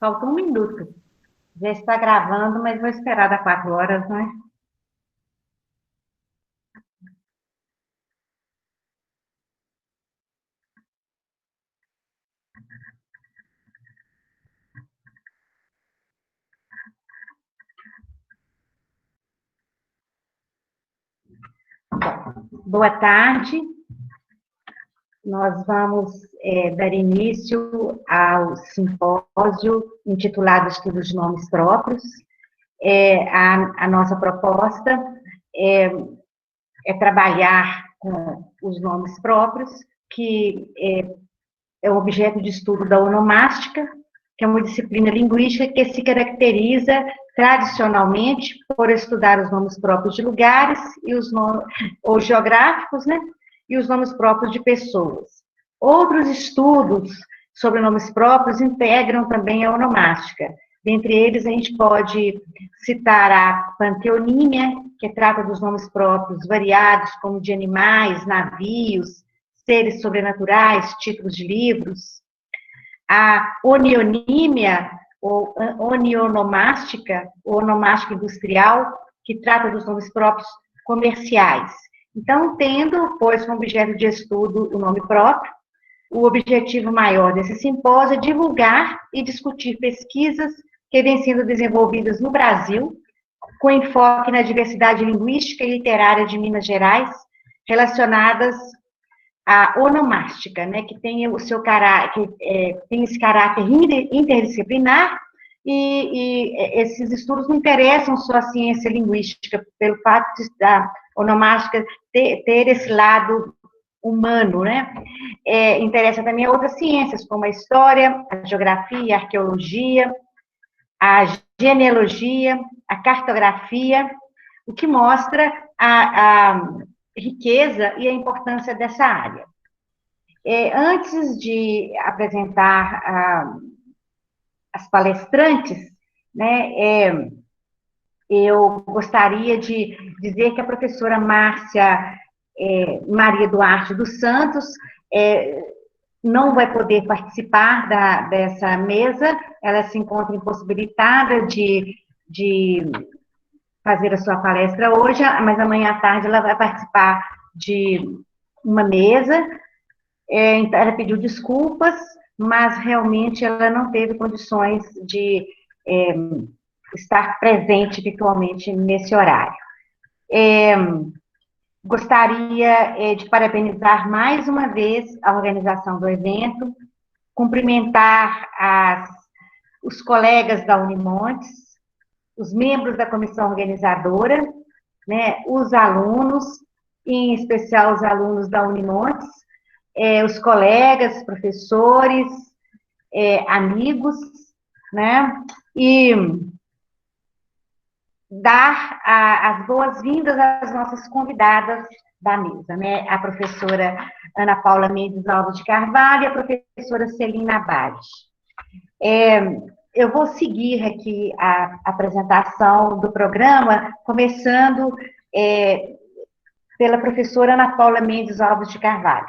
Falta um minuto. Já está gravando, mas vou esperar dar 4 horas, né? Boa tarde. Nós vamos dar início ao simpósio intitulado Estudos de Nomes Próprios. A nossa proposta é, é trabalhar com os nomes próprios, que é o objeto de estudo da onomástica, que é uma disciplina linguística que se caracteriza tradicionalmente por estudar os nomes próprios de lugares e os nomes, ou geográficos, né? E os nomes próprios de pessoas. Outros estudos sobre nomes próprios integram também a onomástica. Dentre eles, a gente pode citar a panteonímia, que trata dos nomes próprios variados, como de animais, navios, seres sobrenaturais, títulos de livros. A onionímia, ou onionomástica, ou onomástica industrial, que trata dos nomes próprios comerciais. Então, tendo, pois, como objeto de estudo o nome próprio, o objetivo maior desse simpósio é divulgar e discutir pesquisas que vêm sendo desenvolvidas no Brasil, com enfoque na diversidade linguística e literária de Minas Gerais, relacionadas à onomástica, né, que tem o seu caráter, tem esse caráter interdisciplinar, e esses estudos não interessam só a ciência linguística, pelo fato da onomástica ter esse lado humano, né? Interessa também a outras ciências, como a história, a geografia, a arqueologia, a genealogia, a cartografia, o que mostra a riqueza e a importância dessa área. Antes de apresentar as palestrantes, né, eu gostaria de dizer que a professora Márcia Maria Duarte dos Santos não vai poder participar dessa mesa, ela se encontra impossibilitada de fazer a sua palestra hoje, mas amanhã à tarde ela vai participar de uma mesa. Então, ela pediu desculpas, mas realmente ela não teve condições de estar presente virtualmente nesse horário. Gostaria de parabenizar mais uma vez a organização do evento, cumprimentar os colegas da Unimontes, os membros da comissão organizadora, né, os alunos, em especial os alunos da Unimontes, os colegas, professores, amigos, né, e dar as boas-vindas às nossas convidadas da mesa, né, a professora Ana Paula Mendes Alves de Carvalho e a professora Celina Abad. Eu vou seguir aqui a apresentação do programa, começando pela professora Ana Paula Mendes Alves de Carvalho.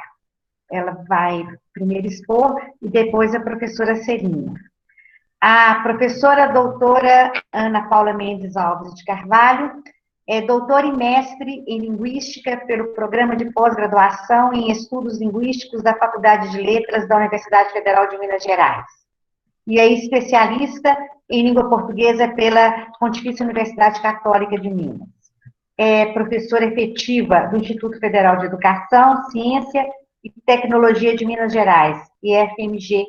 Ela vai primeiro expor e depois a professora Celina. A professora doutora Ana Paula Mendes Alves de Carvalho é doutora e mestre em Linguística pelo Programa de Pós-Graduação em Estudos Linguísticos da Faculdade de Letras da Universidade Federal de Minas Gerais. E é especialista em língua portuguesa pela Pontifícia Universidade Católica de Minas. É professora efetiva do Instituto Federal de Educação, Ciência e Tecnologia de Minas Gerais, IFMG,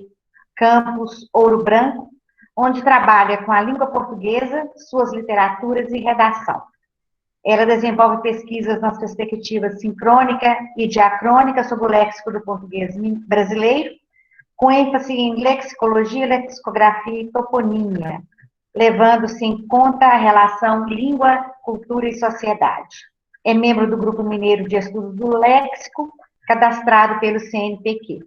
Campus Ouro Branco, onde trabalha com a língua portuguesa, suas literaturas e redação. Ela desenvolve pesquisas nas perspectivas sincrônica e diacrônica sobre o léxico do português brasileiro, com ênfase em lexicologia, lexicografia e toponímia, levando-se em conta a relação língua, cultura e sociedade. É membro do Grupo Mineiro de Estudos do Léxico, cadastrado pelo CNPq.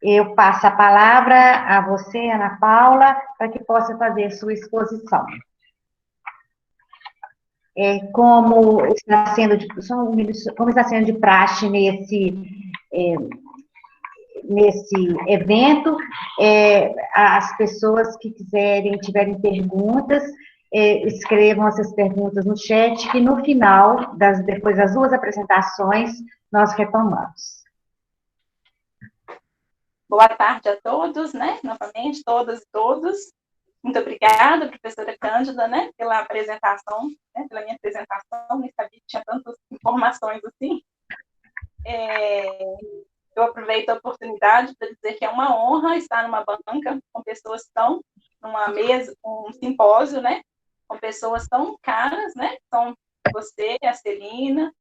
Eu passo a palavra a você, Ana Paula, para que possa fazer sua exposição. Como está sendo de praxe nesse evento. As pessoas que quiserem, tiverem perguntas, escrevam essas perguntas no chat, que no final, depois das duas apresentações, nós retomamos. Boa tarde a todos, né? Novamente, todas e todos. Muito obrigada, professora Cândida, né, pela apresentação, né, pela minha apresentação. Nem sabia que tinha tantas informações assim. Eu aproveito a oportunidade para dizer que é uma honra estar numa banca com pessoas tão, numa mesa, um simpósio, né, com pessoas tão caras, né, são você, a Celina,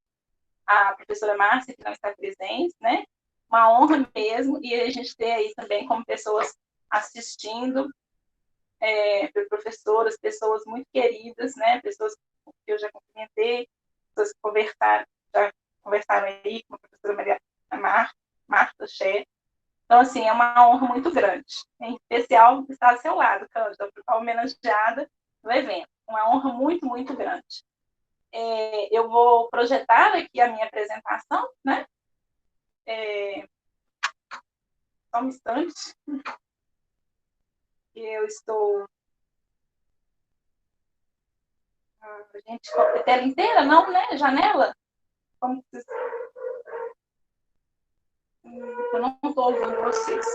a professora Márcia, que não está presente, né, uma honra mesmo, e a gente ter aí também como pessoas assistindo, professoras, pessoas muito queridas, né, pessoas que eu já cumprimentei, pessoas que já conversaram aí com a professora Marta Ché. Então, assim, é uma honra muito grande. Em especial estar ao seu lado, Cândida, homenageada no evento. Uma honra muito, muito grande. Eu vou projetar aqui a minha apresentação, né? Só um instante. Eu estou... gente, tela inteira? Não, né? Janela? Como que... Eu não estou ouvindo vocês.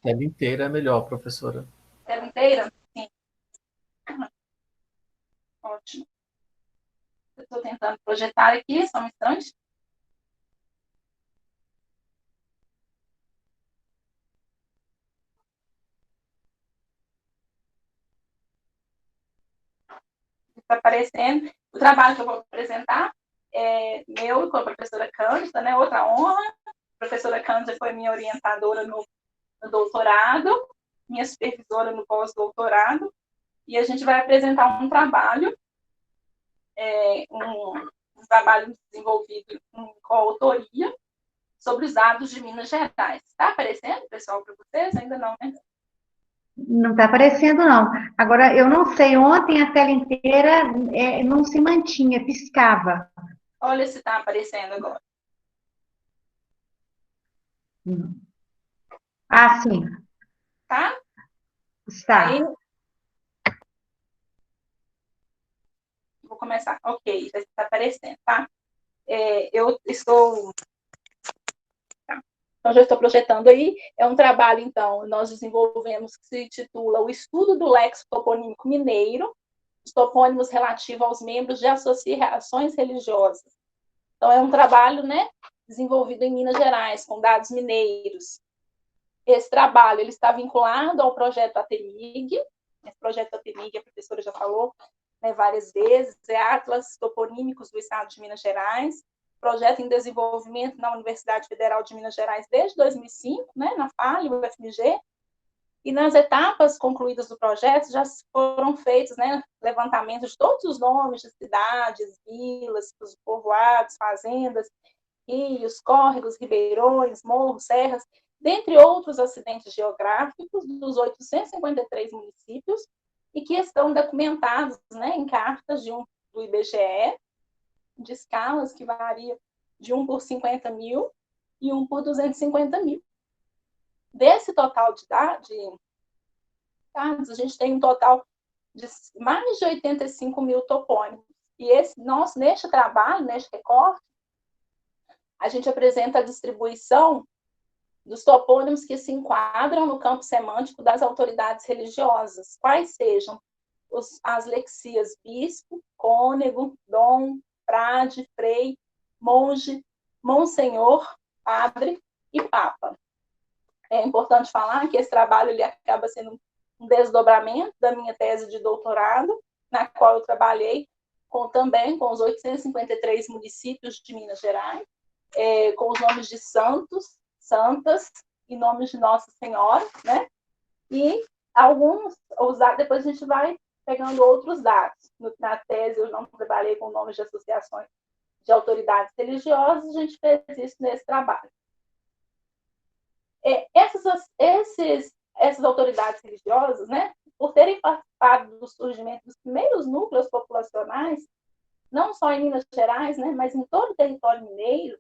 Tela inteira é melhor, professora. Tela inteira? Sim. Ótimo. Eu estou tentando projetar aqui, só um instante. Está aparecendo. O trabalho que eu vou apresentar é meu com a professora Cândida, né? Outra honra. A professora Cândida foi minha orientadora no doutorado, minha supervisora no pós-doutorado, e a gente vai apresentar um trabalho, um trabalho desenvolvido em coautoria sobre os dados de Minas Gerais. Está aparecendo, pessoal, para vocês? Ainda não, né? Não está aparecendo, não. Agora, eu não sei, ontem a tela inteira não se mantinha, piscava. Olha se está aparecendo agora. Ah, sim. Tá? Está. Aí, vou começar. Ok, já está aparecendo, tá? Eu estou... Então, já estou projetando aí. É um trabalho, então, nós desenvolvemos que se intitula O Estudo do Léxico Toponímico Mineiro, os topônimos relativos aos membros de associações religiosas. Então, é um trabalho, né, desenvolvido em Minas Gerais, com dados mineiros. Esse trabalho ele está vinculado ao projeto ATMIG. Esse projeto ATMIG, a professora já falou, né, várias vezes, é Atlas Toponímicos do Estado de Minas Gerais, projeto em desenvolvimento na Universidade Federal de Minas Gerais desde 2005, né, na FALE, UFMG, e nas etapas concluídas do projeto já foram feitos, né, levantamentos de todos os nomes de cidades, vilas, povoados, fazendas, rios, córregos, ribeirões, morros, serras, dentre outros acidentes geográficos dos 853 municípios e que estão documentados, né, em cartas do IBGE, de escalas que variam de 1 por 50 mil e 1 por 250 mil. Desse total de dados, a gente tem um total de mais de 85 mil topônimos. E neste trabalho, neste recorte, a gente apresenta a distribuição dos topônimos que se enquadram no campo semântico das autoridades religiosas, quais sejam as lexias bispo, cônego, dom, frade, frei, monge, monsenhor, padre e papa. É importante falar que esse trabalho ele acaba sendo um desdobramento da minha tese de doutorado, na qual eu trabalhei também com os 853 municípios de Minas Gerais, com os nomes de santos, santas e nomes de Nossa Senhora, né? E depois a gente vai pegando outros dados. Na tese, eu não trabalhei com nomes de associações de autoridades religiosas, a gente fez isso nesse trabalho. Essas autoridades religiosas, né, por terem participado do surgimento dos primeiros núcleos populacionais, não só em Minas Gerais, né, mas em todo o território mineiro,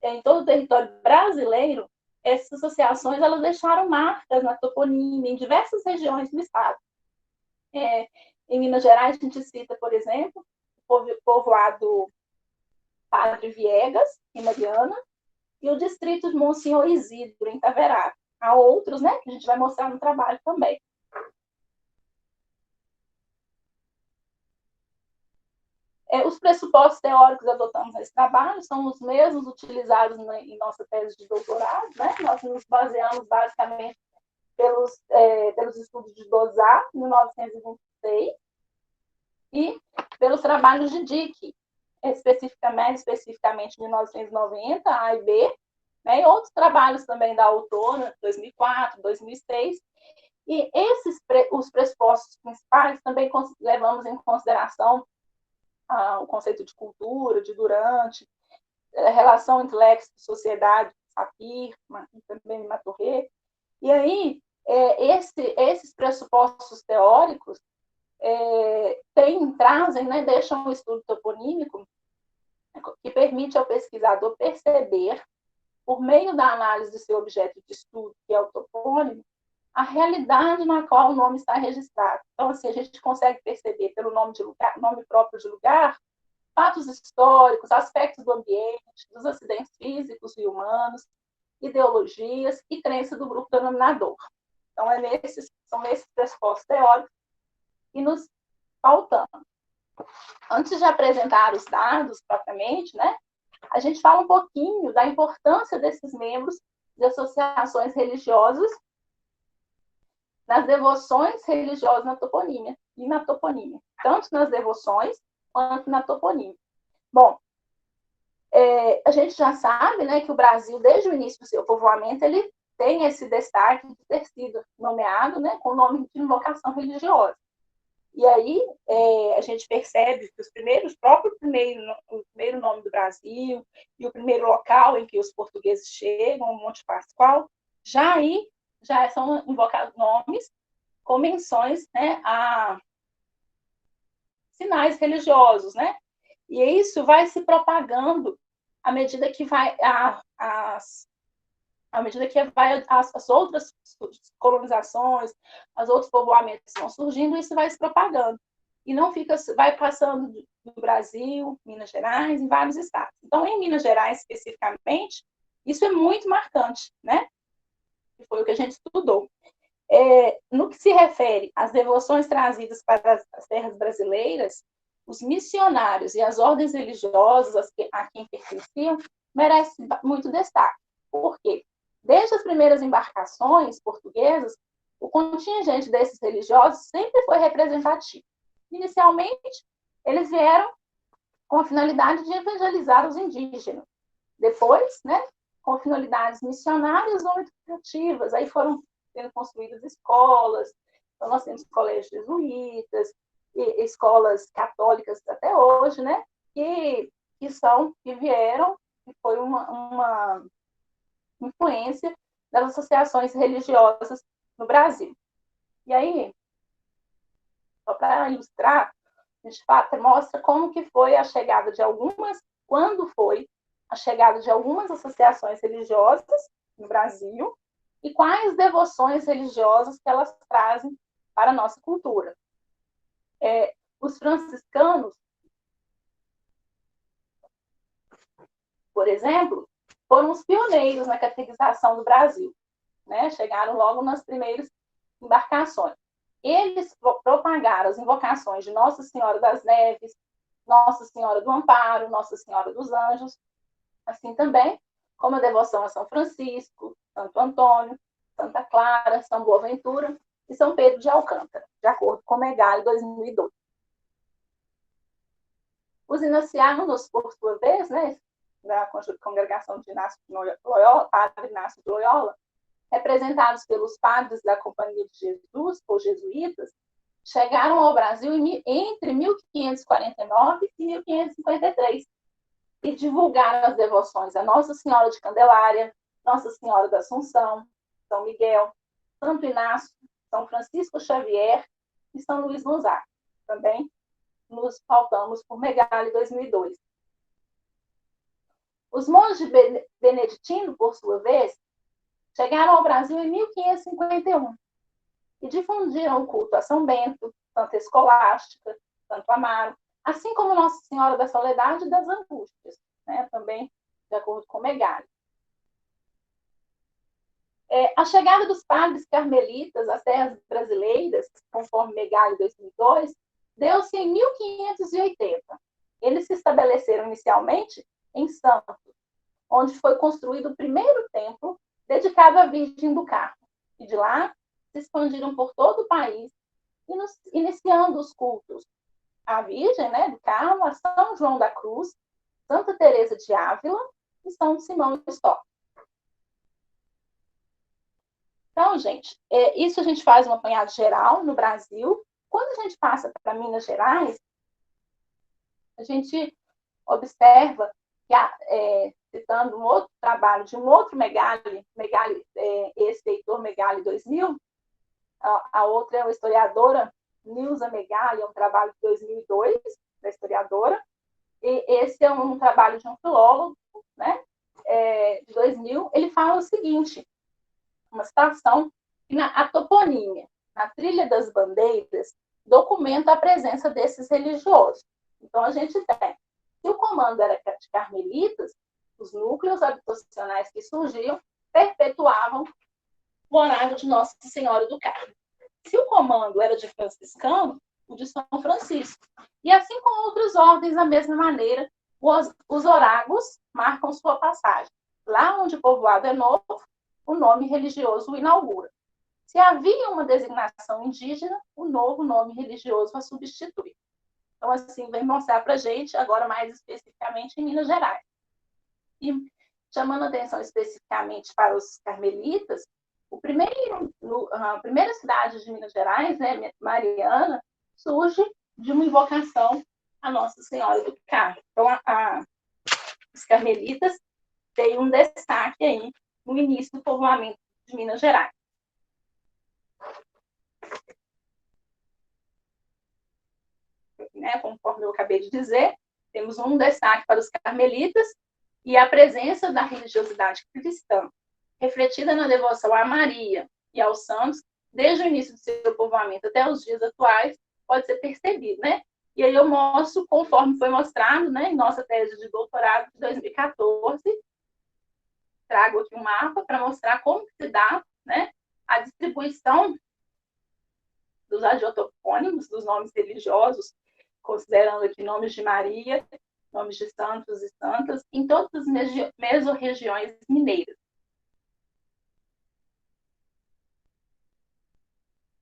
em todo o território brasileiro, essas associações elas deixaram marcas na toponímia em diversas regiões do estado. Em Minas Gerais, a gente cita, por exemplo, o povoado Padre Viegas, em Mariana, e o distrito de Monsenhor Isidro, em Taverá. Há outros, né, que a gente vai mostrar no trabalho também. Os pressupostos teóricos que adotamos nesse trabalho são os mesmos utilizados em nossa tese de doutorado, né? Nós nos baseamos basicamente pelos estudos de Dosat, 1926, e pelos trabalhos de Dick, especificamente 1990, A e B, né? E outros trabalhos também da autora, 2004, 2006. E os pressupostos principais também levamos em consideração o conceito de cultura, de durante, a relação entre lexo e sociedade, Sapir, e também Maturré. E aí, esses pressupostos teóricos trazem, né, deixam o estudo toponímico que permite ao pesquisador perceber, por meio da análise do seu objeto de estudo, que é o topônimo, a realidade na qual o nome está registrado. Então, assim, a gente consegue perceber pelo nome próprio de lugar, fatos históricos, aspectos do ambiente, dos acidentes físicos e humanos, ideologias e crença do grupo denominador. Então, são esses pressupostos teóricos que nos pautamos. Antes de apresentar os dados propriamente, né, a gente fala um pouquinho da importância desses membros de associações religiosas nas devoções religiosas na toponímia e na toponímia, tanto nas devoções quanto na toponímia. Bom, a gente já sabe, né, que o Brasil, desde o início do seu povoamento, ele tem esse destaque de ter sido nomeado, né, com o nome de invocação religiosa. E aí a gente percebe que o primeiro nome do Brasil e o primeiro local em que os portugueses chegam, Monte Pascoal, já são invocados nomes com menções, né, a sinais religiosos, né? E isso vai se propagando à medida que as outras colonizações, os outros povoamentos vão surgindo, isso vai se propagando. E não vai passando do Brasil, Minas Gerais, em vários estados. Então, em Minas Gerais, especificamente, isso é muito marcante, né? Que foi o que a gente estudou. No que se refere às devoções trazidas para as terras brasileiras, os missionários e as ordens religiosas a quem pertenciam merecem muito destaque. Por quê? Desde as primeiras embarcações portuguesas, o contingente desses religiosos sempre foi representativo. Inicialmente, eles vieram com a finalidade de evangelizar os indígenas. Depois, né, com finalidades missionárias ou educativas, aí foram sendo construídas escolas, então nós temos colégios jesuítas, e escolas católicas até hoje, né, que vieram, e foi uma influência das associações religiosas no Brasil. E aí, só para ilustrar, a gente mostra como que foi a chegada de quando foi a chegada de algumas associações religiosas no Brasil e quais devoções religiosas que elas trazem para a nossa cultura. Os franciscanos, por exemplo, foram os pioneiros na catequização do Brasil, né? Chegaram logo nas primeiras embarcações. Eles propagaram as invocações de Nossa Senhora das Neves, Nossa Senhora do Amparo, Nossa Senhora dos Anjos, assim também como a devoção a São Francisco, Santo Antônio, Santa Clara, São Boaventura e São Pedro de Alcântara, de acordo com Megali 2002. Os inacianos, por sua vez, né, da congregação de Inácio de Loyola, Padre Inácio de Loyola, representados pelos padres da Companhia de Jesus, ou jesuítas, chegaram ao Brasil entre 1549 e 1553 e divulgaram as devoções a Nossa Senhora de Candelária, Nossa Senhora da Assunção, São Miguel, Santo Inácio, São Francisco Xavier e São Luís Gonzaga. Também nos pautamos por Megali 2002. Os monges beneditinos, por sua vez, chegaram ao Brasil em 1551 e difundiram o culto a São Bento, Santa Escolástica, Santo Amaro, assim como Nossa Senhora da Soledade e das Angústias, né? Também de acordo com Megali. A chegada dos padres carmelitas às terras brasileiras, conforme Megali 2002, deu-se em 1580. Eles se estabeleceram inicialmente em Santos, onde foi construído o primeiro templo dedicado à Virgem do Carmo. E de lá se expandiram por todo o país, iniciando os cultos à Virgem, né, do Carmo, a São João da Cruz, Santa Teresa de Ávila e São Simão de Stock. Então, gente, isso a gente faz um apanhado geral no Brasil. Quando a gente passa para Minas Gerais, a gente observa que, citando um outro trabalho de um outro Megali, esse Heitor Megali 2000, a outra é a historiadora Nilza Megali, é um trabalho de 2002, da historiadora, e esse é um trabalho de um filólogo, né, de 2000. Ele fala o seguinte, uma citação, que a toponímia, na Trilha das Bandeiras, documenta a presença desses religiosos. Então, a gente tem, se o comando era de carmelitas, os núcleos habitacionais que surgiam perpetuavam o horário de Nossa Senhora do Carmo. Se o comando era de franciscano, o de São Francisco. E assim como outras ordens, da mesma maneira, os orágos marcam sua passagem. Lá onde o povoado é novo, o nome religioso o inaugura. Se havia uma designação indígena, o novo nome religioso a substitui. Então, assim, vem mostrar para a gente, agora mais especificamente em Minas Gerais. E chamando a atenção especificamente para os carmelitas, a primeira cidade de Minas Gerais, né, Mariana, surge de uma invocação a Nossa Senhora do Carmo. Então, os carmelitas têm um destaque aí no início do povoamento de Minas Gerais. Né, conforme eu acabei de dizer, temos um destaque para os carmelitas e a presença da religiosidade cristã, refletida na devoção à Maria e aos santos, desde o início do seu povoamento até os dias atuais, pode ser percebido, né? E aí eu mostro, conforme foi mostrado, né, em nossa tese de doutorado de 2014, trago aqui um mapa para mostrar como se dá, né, a distribuição dos adiotopônimos, dos nomes religiosos, considerando aqui nomes de Maria, nomes de santos e santas, em todas as mesorregiões mineiras.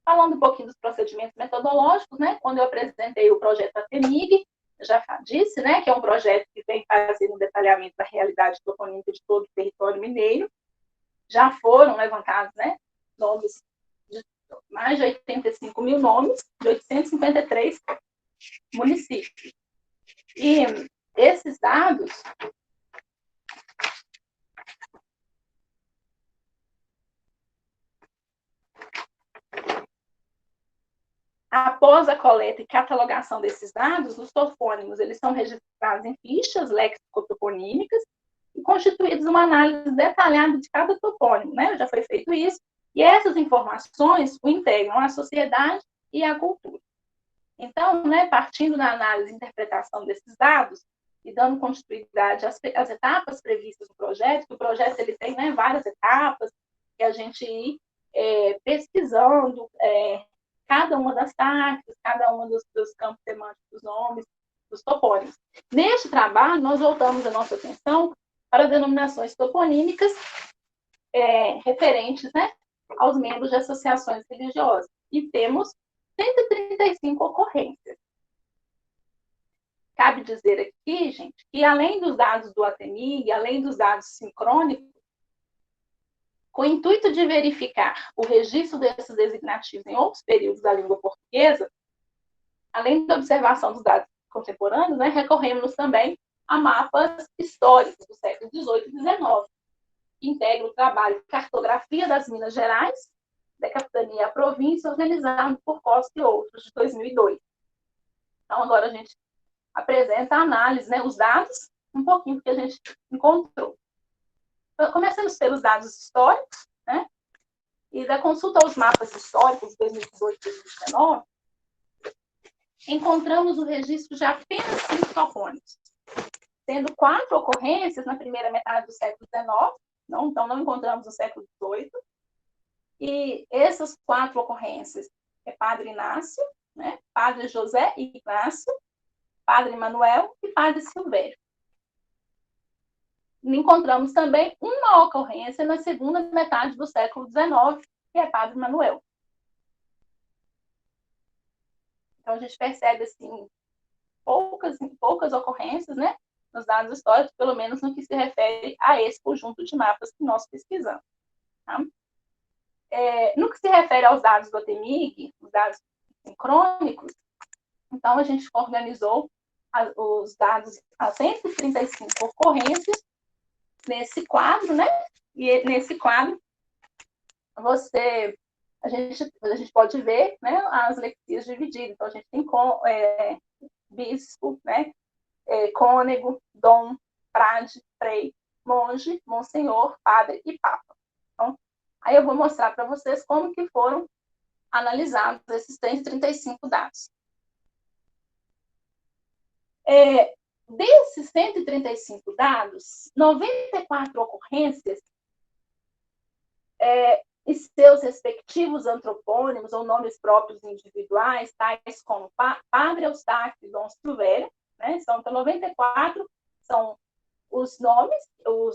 Falando um pouquinho dos procedimentos metodológicos, né, quando eu apresentei o projeto ATEMIG, eu já disse, né, que é um projeto que vem fazendo um detalhamento da realidade toponímica de todo o território mineiro. Já foram levantados, né, nomes de mais de 85 mil nomes, de 853 municípios. E esses dados após a coleta e catalogação desses dados, os topônimos eles são registrados em fichas lexicotoponímicas e constituídos uma análise detalhada de cada topônimo, né? Já foi feito isso, e essas informações o integram à sociedade e à cultura. Então, né, partindo da análise e interpretação desses dados e dando continuidade às etapas previstas no projeto, que o projeto ele tem, né, várias etapas que a gente ir pesquisando cada uma das taxas, cada um dos campos semânticos dos nomes, dos topônimos. Neste trabalho, nós voltamos a nossa atenção para denominações toponímicas referentes, né, aos membros de associações religiosas. E temos 135 ocorrências. Cabe dizer aqui, gente, que além dos dados do ATEMIG, além dos dados sincrônicos, com o intuito de verificar o registro desses designativos em outros períodos da língua portuguesa, além da observação dos dados contemporâneos, né, recorremos também a mapas históricos do século XVIII e XIX, que integram o trabalho Cartografia das Minas Gerais, da Capitania à Província, organizado por Costa e outros, de 2002. Então, agora a gente apresenta a análise, né, os dados, um pouquinho que a gente encontrou. Começando pelos dados históricos, né? E da consulta aos mapas históricos de 2018 e 2019, encontramos o registro de apenas 5 topônimos, sendo 4 ocorrências na primeira metade do século XIX, então não encontramos no século XVIII, e essas 4 ocorrências é Padre Inácio, né, Padre José Ignácio, Padre Manuel e Padre Silvério. Encontramos também uma ocorrência na segunda metade do século XIX, que é Padre Manuel. Então, a gente percebe, assim, poucas ocorrências, né, nos dados históricos, pelo menos no que se refere a esse conjunto de mapas que nós pesquisamos. Tá? No que se refere aos dados do ATMIG, os dados crônicos, então, a gente organizou os dados, as 135 ocorrências, nesse quadro, né? E nesse quadro, a gente pode ver, né, as lexias divididas. Então, a gente tem bispo, né, cônego, dom, frade, frei, monge, monsenhor, padre e papa. Então, aí eu vou mostrar para vocês como que foram analisados esses 135 dados. Desses 135 dados, 94 ocorrências e seus respectivos antropônimos ou nomes próprios individuais, tais como Padre Eustáquio e Dom Silvério, né? Então, 94 são os nomes,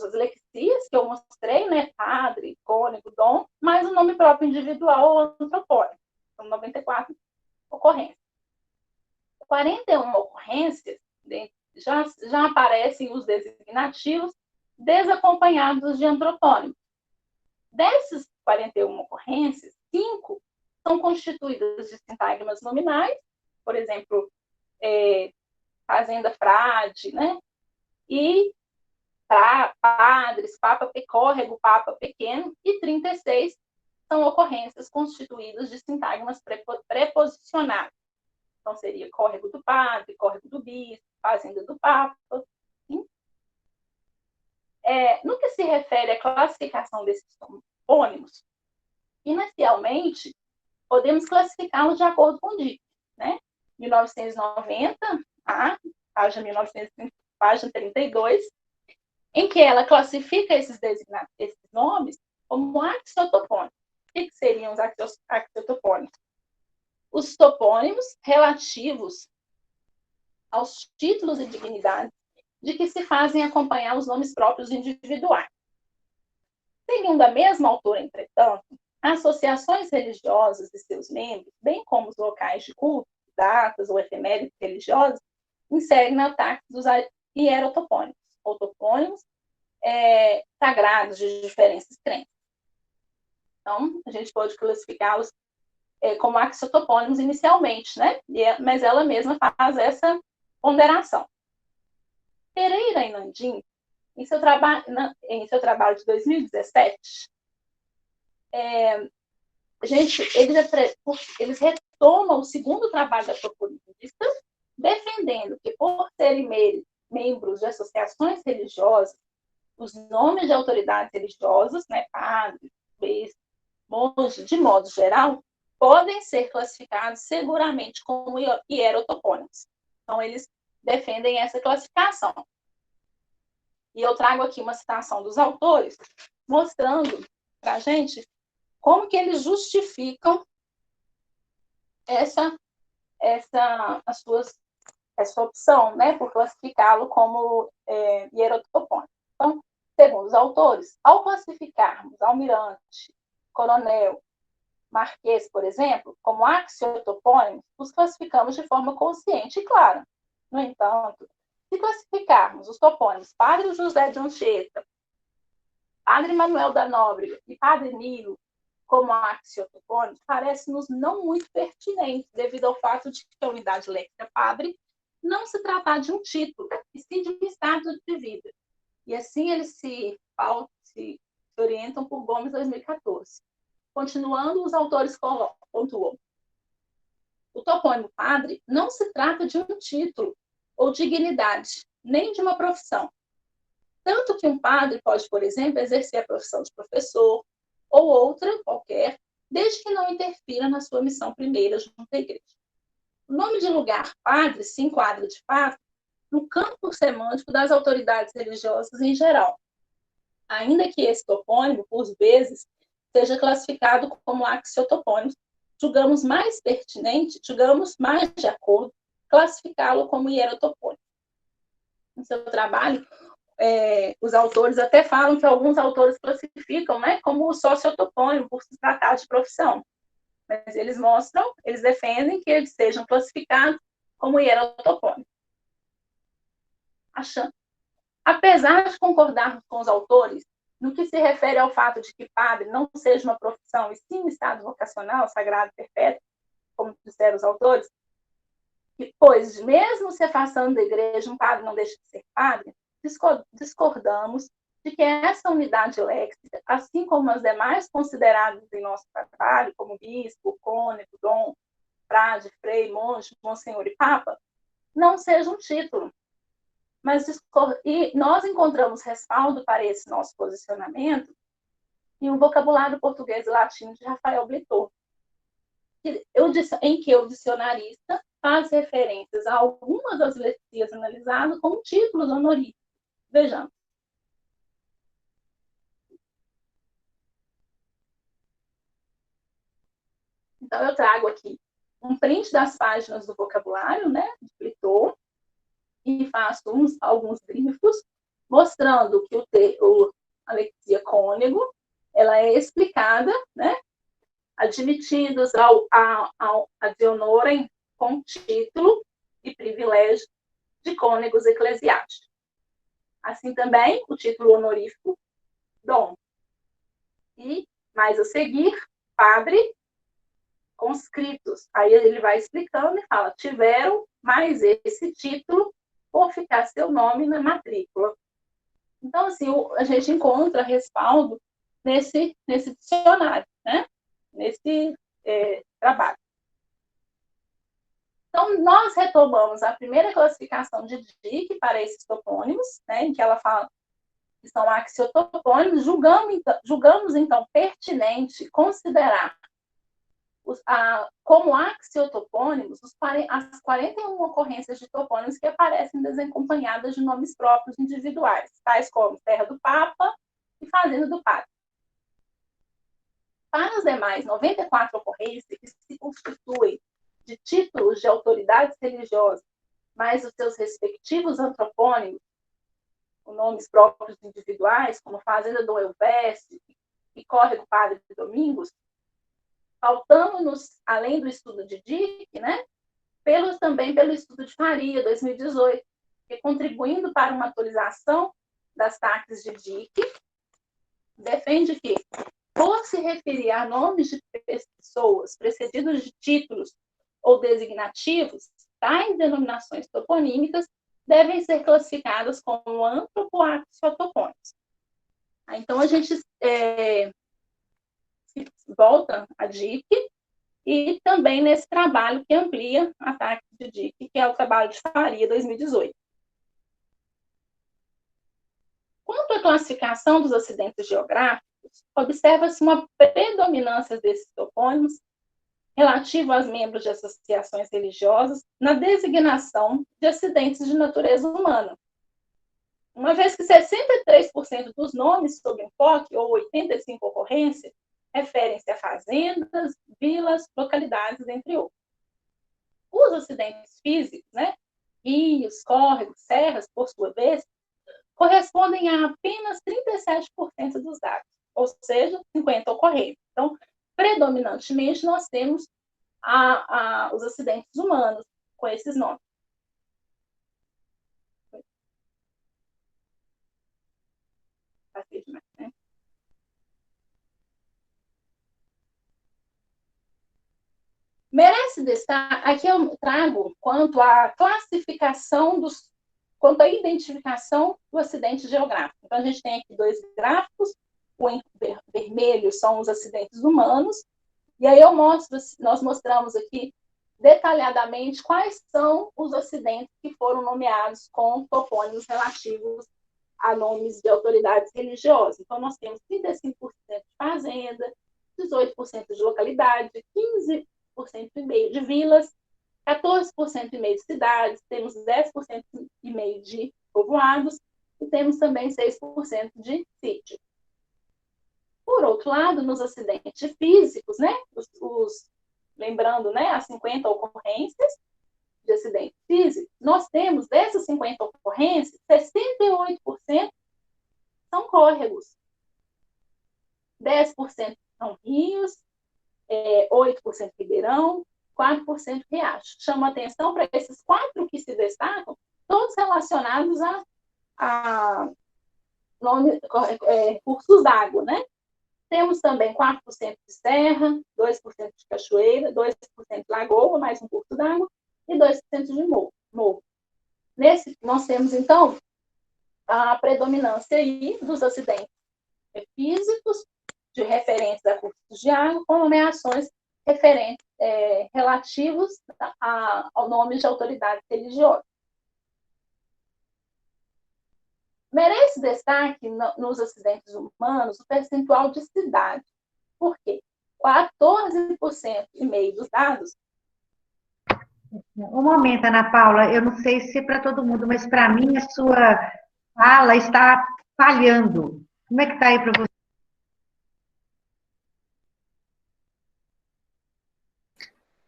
as lexias que eu mostrei, né? Padre, cônego, dom, mais o nome próprio individual ou antropônimo. São 94 ocorrências. 41 ocorrências, já aparecem os designativos desacompanhados de antropônimos. Dessas 41 ocorrências, 5 são constituídas de sintagmas nominais, por exemplo, fazenda frade, né? E padres, papa córrego, papa pequeno, e 36 são ocorrências constituídas de sintagmas preposicionadas. Então, seria córrego do padre, córrego do bispo, fazenda do papa. No que se refere à classificação desses topônimos, inicialmente, podemos classificá-los de acordo com o DIC, né? 1990, página 32, em que ela classifica esses nomes como axiotopônimos. O que seriam os axiotopônimos? Os topônimos relativos aos títulos e dignidades de que se fazem acompanhar os nomes próprios individuais. Segundo a mesma autora, entretanto, associações religiosas e seus membros, bem como os locais de culto, datas ou efemérides religiosas, inserem na taxa dos hierotopônimos, ou topônimos sagrados de diferentes crenças. Então, a gente pode classificá-los como axiotopônimos inicialmente, né? Mas ela mesma faz essa ponderação. Pereira e Nandim, em seu trabalho de 2017, eles retomam o segundo trabalho da toponimista, defendendo que, por serem membros de associações religiosas, os nomes de autoridades religiosas, né, padre, bispo, monge, de modo geral, podem ser classificados seguramente como hierotopônimos. Então, eles defendem essa classificação. E eu trago aqui uma citação dos autores, mostrando para a gente como que eles justificam essa opção, né, por classificá-lo como hierotopônimo. Então, segundo os autores, ao classificarmos almirante, coronel, marquês, por exemplo, como axiotopônimos, os classificamos de forma consciente e clara. No entanto, se classificarmos os topônimos Padre José de Anchieta, Padre Manuel da Nóbrega e Padre Nilo como axiotopônimos, parece-nos não muito pertinente, devido ao fato de que a unidade léxica padre não se tratar de um título, e sim de um estado de vida. E assim eles se orientam por Gomes 2014. Continuando, os autores pontuam: o topônimo padre não se trata de um título ou dignidade, nem de uma profissão. Tanto que um padre pode, por exemplo, exercer a profissão de professor, ou outra qualquer, desde que não interfira na sua missão primeira junto à igreja. O nome de lugar padre se enquadra, de fato, no campo semântico das autoridades religiosas em geral, ainda que esse topônimo, por vezes, seja classificado como axiotopônimo, julgamos mais pertinente, julgamos mais de acordo, classificá-lo como hierotopônimo. No seu trabalho, os autores até falam que alguns autores classificam, né, como sociotopônimo, por se tratar de profissão. Mas eles mostram, eles defendem que eles sejam classificados como hierotopônimo. Apesar de concordarmos com os autores no que se refere ao fato de que padre não seja uma profissão e sim um estado vocacional, sagrado, perpétuo, como disseram os autores, que, pois, mesmo se afastando da igreja, um padre não deixa de ser padre, discordamos de que essa unidade léxica, assim como as demais consideradas em nosso trabalho, como bispo, cônego, dom, frade, frei, monge, monsenhor e papa, não seja um título. E nós encontramos respaldo para esse nosso posicionamento em um vocabulário português e latino de Rafael Blitor, em que o dicionarista faz referências a algumas das lexias analisadas como títulos honoríficos. Vejamos. Então, eu trago aqui um print das páginas do vocabulário, né, de Blitor, e faço alguns grifos, mostrando que a lexia cônego, ela é explicada, né, admitidos a deonorem com título e privilégio de cônegos eclesiásticos. Assim também, o título honorífico, dom. E, mais a seguir, padre, conscritos. Aí ele vai explicando e fala, tiveram mais esse título por ficar seu nome na matrícula. Então, assim, a gente encontra respaldo nesse dicionário, né? Nesse trabalho. Então, nós retomamos a primeira classificação de Dicke para esses topônimos, né, em que ela fala que são axiotopônimos, julgamos, então, pertinente considerar como axiotopônimos as 41 ocorrências de topônimos que aparecem desacompanhadas de nomes próprios individuais, tais como Terra do Papa e Fazenda do Padre. Para as demais 94 ocorrências que se constituem de títulos de autoridades religiosas, mais os seus respectivos antropônimos, com nomes próprios individuais, como Fazenda do Elveste e Córrego Padre de Domingos, faltamos-nos, além do estudo de Dicke, né, também pelo estudo de Faria, 2018, que, contribuindo para uma atualização das taxas de Dicke, defende que, por se referir a nomes de pessoas precedidos de títulos ou designativos, tais denominações toponímicas devem ser classificadas como antropoaxiotopônimos. Então, a gente volta a Dicke e também nesse trabalho que amplia a taxa de Dicke, que é o trabalho de Faria, 2018. Quanto à classificação dos acidentes geográficos, observa-se uma predominância desses topônimos relativo aos membros de associações religiosas na designação de acidentes de natureza humana. Uma vez que 63% dos nomes sob enfoque, ou 85 ocorrências, referem-se a fazendas, vilas, localidades, entre outros. Os acidentes físicos, né, rios, córregos, serras, por sua vez, correspondem a apenas 37% dos dados, ou seja, 50 ocorrências. Então, predominantemente, nós temos os acidentes humanos com esses nomes. Merece destaque, aqui eu trago quanto à classificação quanto à identificação do acidente geográfico. Então, a gente tem aqui dois gráficos, o em vermelho são os acidentes humanos, e aí nós mostramos aqui detalhadamente quais são os acidentes que foram nomeados com topônimos relativos a nomes de autoridades religiosas. Então, nós temos 35% de fazenda, 18% de localidade, 15,5% de vilas, 14,5% de cidades, temos 10,5% de povoados e temos também 6% de sítio. Por outro lado, nos acidentes físicos, né, lembrando, né, as 50 ocorrências de acidente físico, nós temos dessas 50 ocorrências, 68% são córregos, 10% são rios, 8% ribeirão, 4% riacho. Chamo a atenção para esses 4 que se destacam, todos relacionados a cursos d'água, né? Temos também 4% de serra, 2% de cachoeira, 2% de lagoa, mais um curso d'água, e 2% de morro. Nós temos, então, a predominância aí dos acidentes físicos, de referentes a cursos de água, com nomeações relativos ao nome de autoridades religiosas. Merece destaque nos acidentes humanos o percentual de cidade. Por quê? 14,5% dos dados. Um momento, Ana Paula, eu não sei se é para todo mundo, mas para mim a sua fala está falhando. Como é que está aí para você?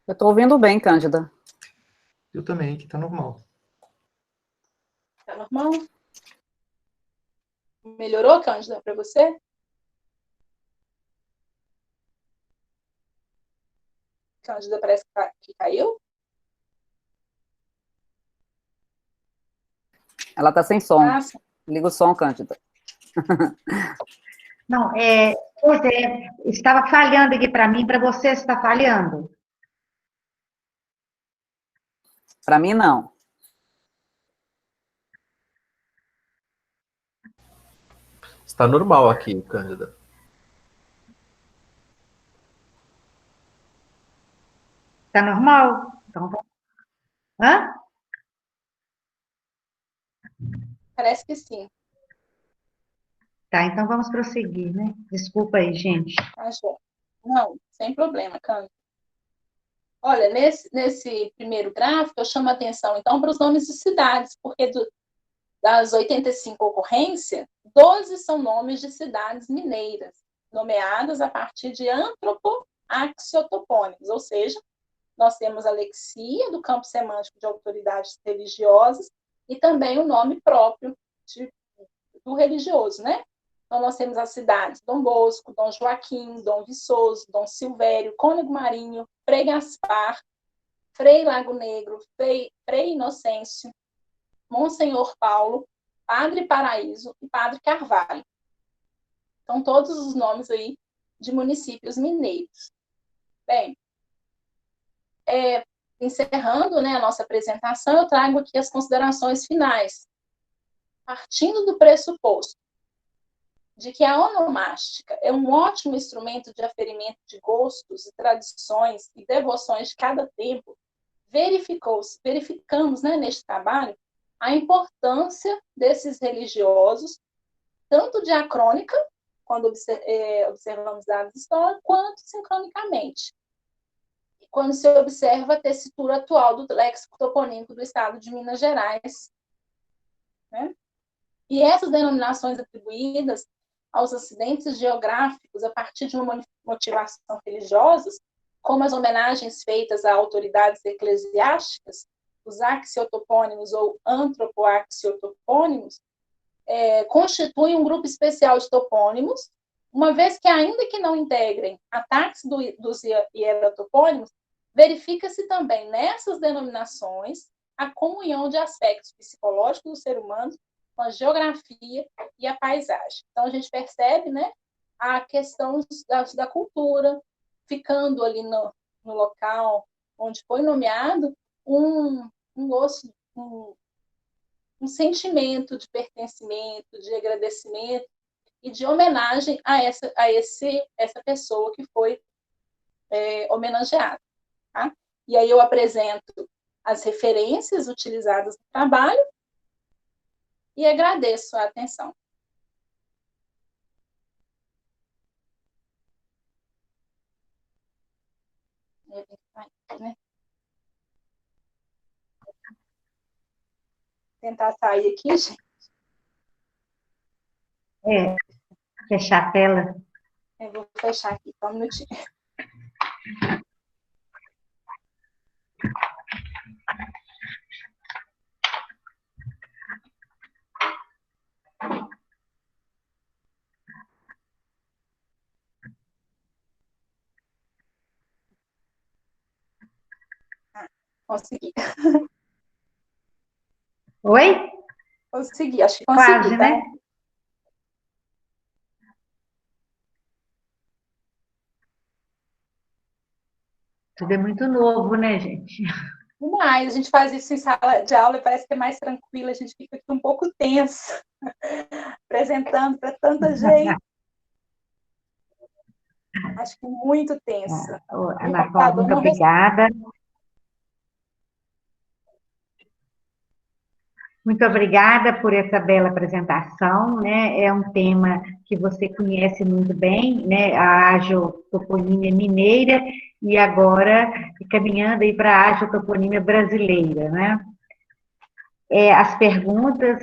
Eu estou ouvindo bem, Cândida. Eu também, que está normal. Está normal? Melhorou, Cândida, para você? Cândida parece que caiu. Ela está sem som. Ah, Liga o som, Cândida. Não, pois estava falhando aqui para mim, para você está falhando? Para mim, não. Está normal aqui, Cândida. Está normal? Então, hã? parece que sim. Tá, então vamos prosseguir, né? Desculpa aí, gente. Não, sem problema, Cândida. Olha, nesse primeiro gráfico, eu chamo a atenção, então, para os nomes de cidades, porque das 85 ocorrências, 12 são nomes de cidades mineiras, nomeadas a partir de antropoaxiotopônimos, ou seja, nós temos a lexia do campo semântico de autoridades religiosas e também o nome próprio do religioso, né? Então, nós temos as cidades Dom Bosco, Dom Joaquim, Dom Viçoso, Dom Silvério, Cônego Marinho, Frei Gaspar, Frei Lago Negro, Frei Inocêncio, Monsenhor Paulo, Padre Paraíso e Padre Carvalho. Então, todos os nomes aí de municípios mineiros. Bem, encerrando, né, a nossa apresentação, eu trago aqui as considerações finais. Partindo do pressuposto de que a onomástica é um ótimo instrumento de aferimento de gostos e tradições e devoções de cada tempo, verificamos, né, neste trabalho a importância desses religiosos, tanto diacrônica, quando observamos dados históricos, quanto sincronicamente, quando se observa a tessitura atual do léxico toponímico do estado de Minas Gerais. Né? E essas denominações atribuídas aos acidentes geográficos a partir de uma motivação religiosa, como as homenagens feitas a autoridades eclesiásticas, os axiotopônimos ou antropoaxiotopônimos, constituem um grupo especial de topônimos, uma vez que, ainda que não integrem a táxi dos hierotopônimos, verifica-se também nessas denominações a comunhão de aspectos psicológicos do ser humano com a geografia e a paisagem. Então, a gente percebe, né, a questão da cultura, ficando ali no local onde foi nomeado um sentimento de pertencimento, de agradecimento e de homenagem a essa pessoa que foi homenageada. Tá? E aí eu apresento as referências utilizadas no trabalho E agradeço a atenção. Né? Tentar sair aqui, gente. Fechar a tela. Eu vou fechar aqui, só um minutinho. Consegui. Oi? Consegui, acho que consegui, Quase, tá? né? Tudo é muito novo, né, gente? Demais, a gente faz isso em sala de aula e parece que é mais tranquilo, a gente fica aqui um pouco tenso, apresentando para tanta gente. Acho que muito tenso. Ana Paula, muito obrigada. Muito obrigada por essa bela apresentação, né? É um tema que você conhece muito bem, né? A agiotoponímia mineira e agora caminhando aí para a agiotoponímia brasileira, né? As perguntas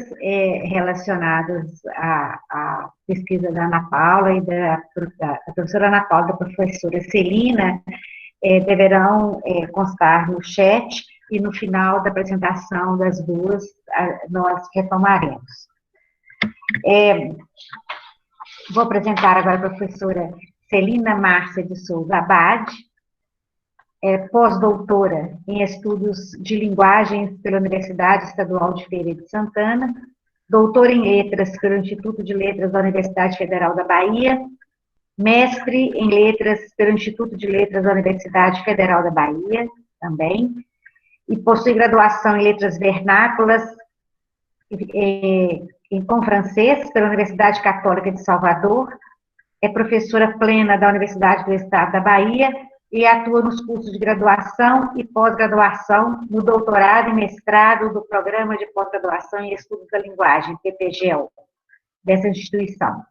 relacionadas à pesquisa da Ana Paula e da professora Ana Paula, da professora Celina, deverão constar no chat e no final da apresentação das duas, nós retomaremos. Vou apresentar agora a professora Celina Márcia de Souza Abad, pós-doutora em Estudos de Linguagens pela Universidade Estadual de Feira de Santana, doutora em Letras pelo Instituto de Letras da Universidade Federal da Bahia, mestre em Letras pelo Instituto de Letras da Universidade Federal da Bahia, também, e possui graduação em Letras Vernáculas com francês pela Universidade Católica de Salvador, é professora plena da Universidade do Estado da Bahia e atua nos cursos de graduação e pós-graduação, no doutorado e mestrado do Programa de Pós-Graduação em Estudos da Linguagem, PPGL, dessa instituição.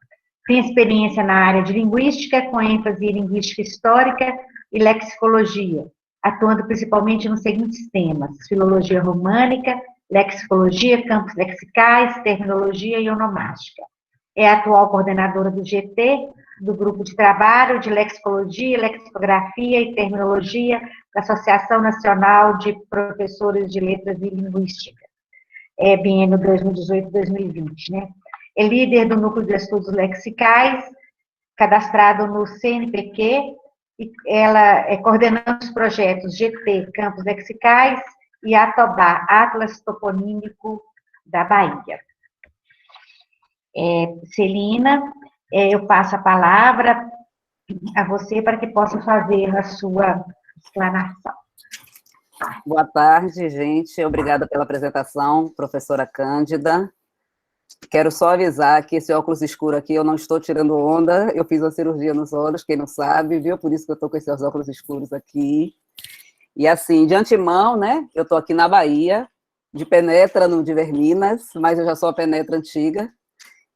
Tem experiência na área de linguística, com ênfase em linguística histórica e lexicologia, atuando principalmente nos seguintes temas: filologia românica, lexicologia, campos lexicais, terminologia e onomástica. É a atual coordenadora do GT, do Grupo de Trabalho de Lexicologia, Lexicografia e Terminologia da Associação Nacional de Professores de Letras e Linguística, biênio 2018-2020, né? É líder do Núcleo de Estudos Lexicais, cadastrado no CNPq, e ela é coordenando os projetos GT, Campos Lexicais, e Atobá, Atlas Toponímico da Bahia. Celina, eu passo a palavra a você para que possa fazer a sua explanação. Boa tarde, gente. Obrigada pela apresentação, professora Cândida. Quero só avisar que esse óculos escuro aqui eu não estou tirando onda, eu fiz uma cirurgia nos olhos, quem não sabe, viu? Por isso que eu estou com esses óculos escuros aqui. E assim, de antemão, né, eu estou aqui na Bahia, de Penetra, no de Verminas, mas eu já sou a Penetra antiga,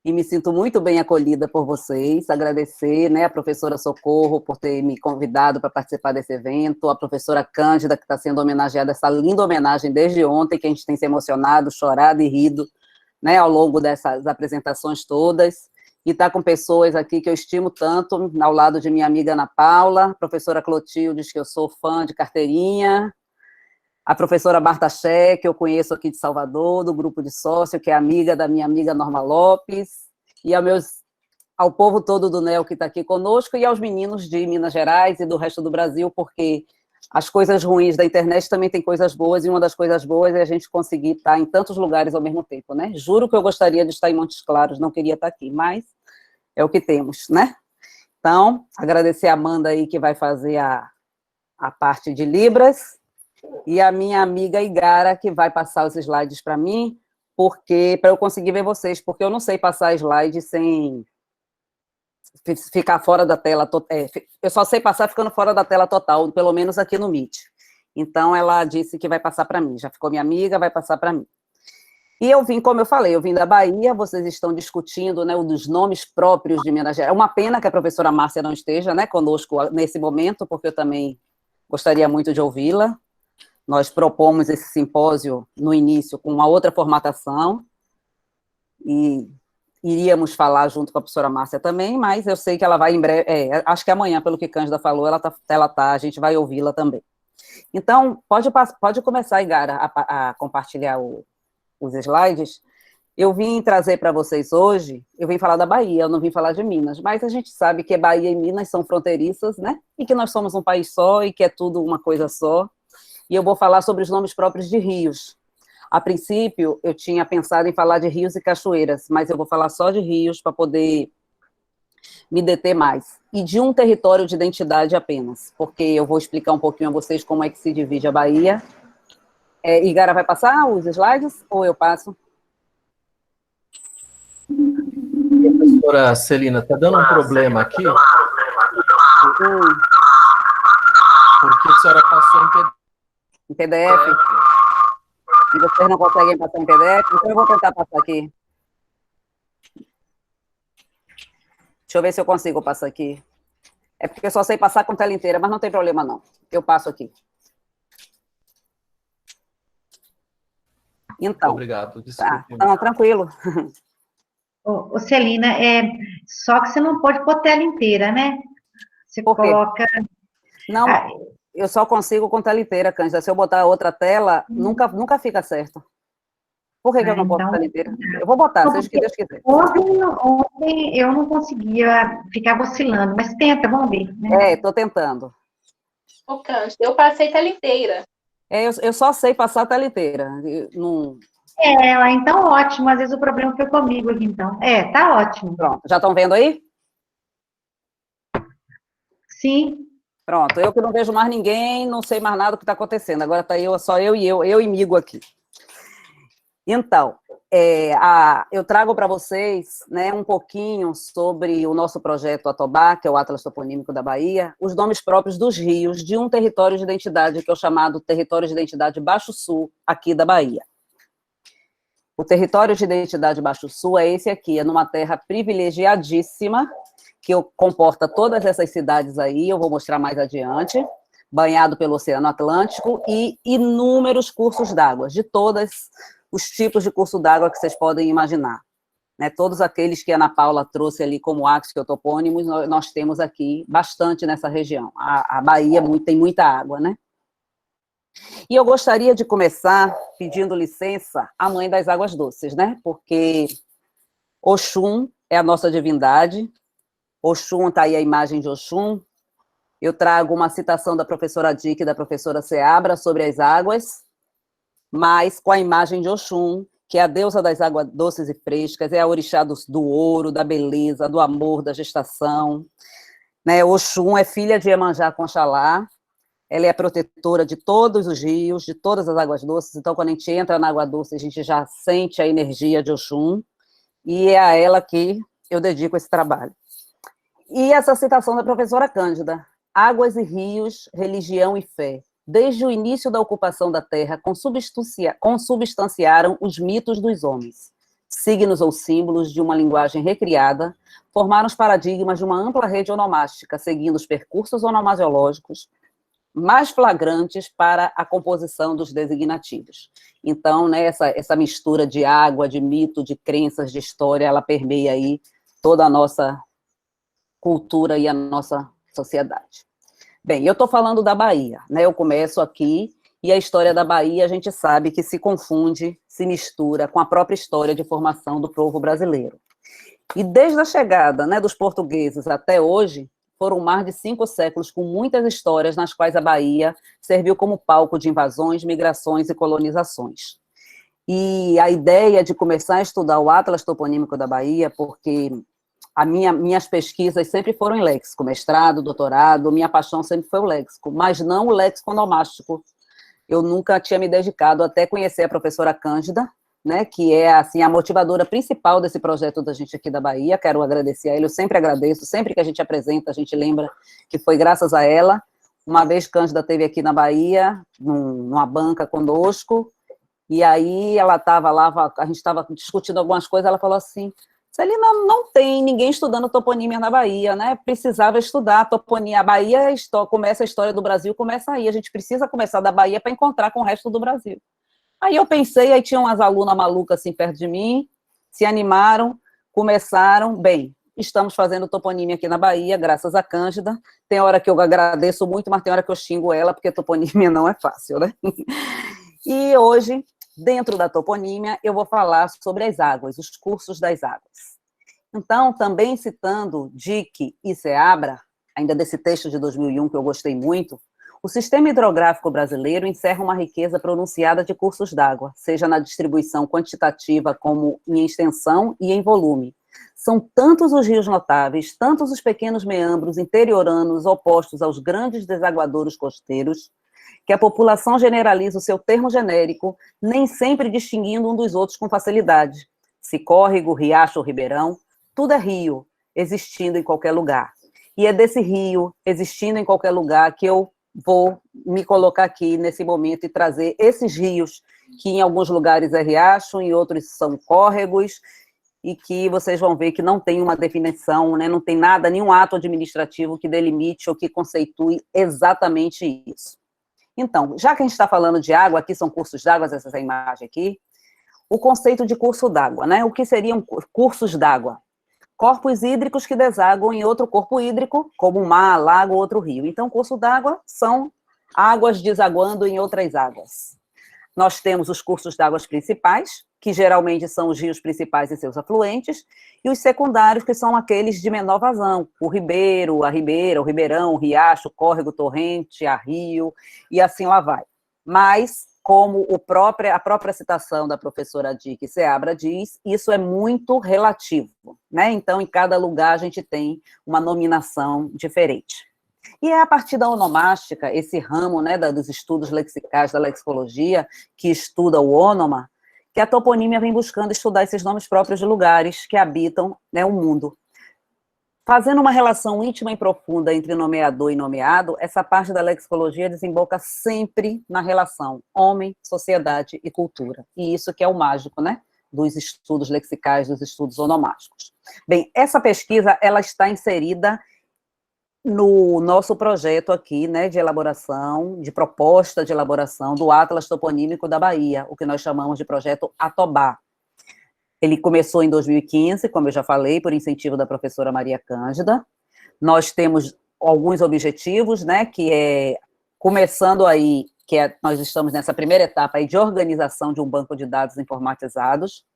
e me sinto muito bem acolhida por vocês, agradecer, né, a professora Socorro por ter me convidado para participar desse evento, a professora Cândida, que está sendo homenageada, essa linda homenagem desde ontem, que a gente tem se emocionado, chorado e rido, né, ao longo dessas apresentações todas, e está com pessoas aqui que eu estimo tanto, ao lado de minha amiga Ana Paula, a professora Clotilde, que eu sou fã de carteirinha, a professora Marta Ché, que eu conheço aqui de Salvador, do grupo de sócio, que é amiga da minha amiga Norma Lopes, e ao povo todo do NEL que está aqui conosco, e aos meninos de Minas Gerais e do resto do Brasil, porque as coisas ruins da internet também tem coisas boas, e uma das coisas boas é a gente conseguir estar em tantos lugares ao mesmo tempo, né? Juro que eu gostaria de estar em Montes Claros, não queria estar aqui, mas é o que temos, né? Então, agradecer a Amanda aí, que vai fazer a parte de Libras, e a minha amiga Igara, que vai passar os slides para mim, para eu conseguir ver vocês, porque eu não sei passar slide sem ficar fora da tela, eu só sei passar ficando fora da tela total, pelo menos aqui no Meet. Então, ela disse que vai passar para mim, já ficou minha amiga, vai passar para mim. E eu vim, como eu falei, eu vim da Bahia, vocês estão discutindo, né, um dos nomes próprios de Minas Gerais. É uma pena que a professora Márcia não esteja, né, conosco nesse momento, porque eu também gostaria muito de ouvi-la. Nós propomos esse simpósio no início com uma outra formatação, e iríamos falar junto com a professora Márcia também, mas eu sei que ela vai em breve, acho que amanhã, pelo que Cândida falou, ela tá, a gente vai ouvi-la também. Então, pode começar, Igara, a compartilhar os slides. Eu vim trazer para vocês hoje, eu vim falar da Bahia, eu não vim falar de Minas, mas a gente sabe que Bahia e Minas são fronteiriças, né? E que nós somos um país só e que é tudo uma coisa só. E eu vou falar sobre os nomes próprios de rios. A princípio, eu tinha pensado em falar de rios e cachoeiras, mas eu vou falar só de rios para poder me deter mais. E de um território de identidade apenas, porque eu vou explicar um pouquinho a vocês como é que se divide a Bahia. Igara vai passar os slides ou eu passo? Professora Celina, está dando um problema aqui? Porque a senhora passou em PDF? E vocês não conseguem passar em PDF? Então eu vou tentar passar aqui. Deixa eu ver se eu consigo passar aqui. É porque eu só sei passar com tela inteira, mas não tem problema não. Eu passo aqui. Então. Obrigado, desculpe. Tá, não, tranquilo. Ô, Celina, só que você não pode pôr tela inteira, né? Você Por quê? coloca... Não, eu só consigo com tela inteira, Cândida. Se eu botar outra tela, nunca fica certo. Por que eu não posso tela inteira? Eu vou botar, seja o que Deus quiser. Ontem eu não conseguia ficar vacilando, mas tenta, vamos ver. Né? Estou tentando. Ô, Cândida, eu passei tela inteira. Eu só sei passar a tela inteira. Não... Então ótimo. Às vezes o problema foi comigo aqui, então. Tá ótimo. Pronto, já estão vendo aí? Sim. Pronto, eu que não vejo mais ninguém, não sei mais nada do que está acontecendo. Agora está só eu e Migo aqui. Então, eu trago para vocês, né, um pouquinho sobre o nosso projeto Atobá, que é o Atlas Toponímico da Bahia, os nomes próprios dos rios de um território de identidade, que é o chamado Território de Identidade Baixo Sul, aqui da Bahia. O Território de Identidade Baixo Sul é esse aqui, é numa terra privilegiadíssima, que comporta todas essas cidades aí, eu vou mostrar mais adiante, banhado pelo Oceano Atlântico, e inúmeros cursos d'água, de todos os tipos de curso d'água que vocês podem imaginar. Né, todos aqueles que a Ana Paula trouxe ali como axiontopônimos, nós temos aqui bastante nessa região. A Bahia tem muita água, né? E eu gostaria de começar pedindo licença à Mãe das Águas Doces, né? Porque Oxum é a nossa divindade. Oxum, está aí a imagem de Oxum. Eu trago uma citação da professora Dick e da professora Seabra sobre as águas, mas com a imagem de Oxum, que é a deusa das águas doces e frescas, é a orixá do ouro, da beleza, do amor, da gestação. Né? Oxum é filha de Iemanjá com Oxalá, ela é a protetora de todos os rios, de todas as águas doces, então quando a gente entra na água doce, a gente já sente a energia de Oxum, e é a ela que eu dedico esse trabalho. E essa citação da professora Cândida: águas e rios, religião e fé, desde o início da ocupação da terra, consubstanciaram os mitos dos homens. Signos ou símbolos de uma linguagem recriada, formaram os paradigmas de uma ampla rede onomástica, seguindo os percursos onomasiológicos mais flagrantes para a composição dos designativos. Então, né, essa mistura de água, de mito, de crenças, de história, ela permeia aí toda a nossa cultura e a nossa sociedade. Bem, eu estou falando da Bahia, né? Eu começo aqui, e a história da Bahia a gente sabe que se confunde, se mistura com a própria história de formação do povo brasileiro. E desde a chegada, né, dos portugueses até hoje, foram mais de 5 séculos com muitas histórias nas quais a Bahia serviu como palco de invasões, migrações e colonizações. E a ideia de começar a estudar o Atlas Toponímico da Bahia, porque minhas pesquisas sempre foram em léxico, mestrado, doutorado, minha paixão sempre foi o léxico, mas não o léxico onomástico. Eu nunca tinha me dedicado até conhecer a professora Cândida, né, que é assim, a motivadora principal desse projeto da gente aqui da Bahia. Quero agradecer a ele, eu sempre agradeço, sempre que a gente apresenta, a gente lembra que foi graças a ela. Uma vez Cândida esteve aqui na Bahia, numa banca conosco, E aí ela estava lá, a gente estava discutindo algumas coisas, ela falou assim, Celina, não tem ninguém estudando toponímia na Bahia, né? Precisava estudar toponímia. A Bahia começa a história do Brasil, começa aí. A gente precisa começar da Bahia para encontrar com o resto do Brasil. Aí eu pensei, aí tinha umas alunas malucas assim perto de mim, se animaram, começaram, bem, estamos fazendo toponímia aqui na Bahia, graças a Cândida. Tem hora que eu agradeço muito, mas tem hora que eu xingo ela, porque toponímia não é fácil, né? E hoje, dentro da toponímia, eu vou falar sobre as águas, os cursos das águas. Então, também citando Dick e Seabra, ainda desse texto de 2001 que eu gostei muito, o sistema hidrográfico brasileiro encerra uma riqueza pronunciada de cursos d'água, seja na distribuição quantitativa como em extensão e em volume. São tantos os rios notáveis, tantos os pequenos meandros interioranos opostos aos grandes desaguadouros costeiros, que a população generaliza o seu termo genérico, nem sempre distinguindo um dos outros com facilidade. Se córrego, riacho ou ribeirão, tudo é rio, existindo em qualquer lugar. E é desse rio, existindo em qualquer lugar, que eu vou me colocar aqui nesse momento e trazer esses rios, que em alguns lugares é riacho, em outros são córregos, e que vocês vão ver que não tem uma definição, né, não tem nada, nenhum ato administrativo que delimite ou que conceitue exatamente isso. Então, já que a gente está falando de água, aqui são cursos d'água, essa é a imagem aqui, o conceito de curso d'água, né? O que seriam cursos d'água? Corpos hídricos que desaguam em outro corpo hídrico, como um mar, lago ou outro rio. Então, curso d'água são águas desaguando em outras águas. Nós temos os cursos d'águas principais, que geralmente são os rios principais e seus afluentes, e os secundários, que são aqueles de menor vazão, o ribeiro, a ribeira, o ribeirão, o riacho, o córrego, torrente, a rio, e assim lá vai. Mas, como a própria citação da professora Dick Seabra diz, isso é muito relativo, né? Então, em cada lugar a gente tem uma nominação diferente. E é a partir da onomástica, esse ramo, né, dos estudos lexicais da lexicologia, que estuda o onoma, que a toponímia vem buscando estudar esses nomes próprios de lugares que habitam, né, o mundo. Fazendo uma relação íntima e profunda entre nomeador e nomeado, essa parte da lexicologia desemboca sempre na relação homem, sociedade e cultura. E isso que é o mágico, né, dos estudos lexicais, dos estudos onomásticos. Bem, essa pesquisa, ela está inserida no nosso projeto aqui, né, de elaboração, de proposta de elaboração do Atlas Toponímico da Bahia, o que nós chamamos de projeto Atobá. Ele começou em 2015, como eu já falei, por incentivo da professora Maria Cândida. Nós temos alguns objetivos, né, que é, começando aí, nós estamos nessa primeira etapa aí de organização de um banco de dados informatizados,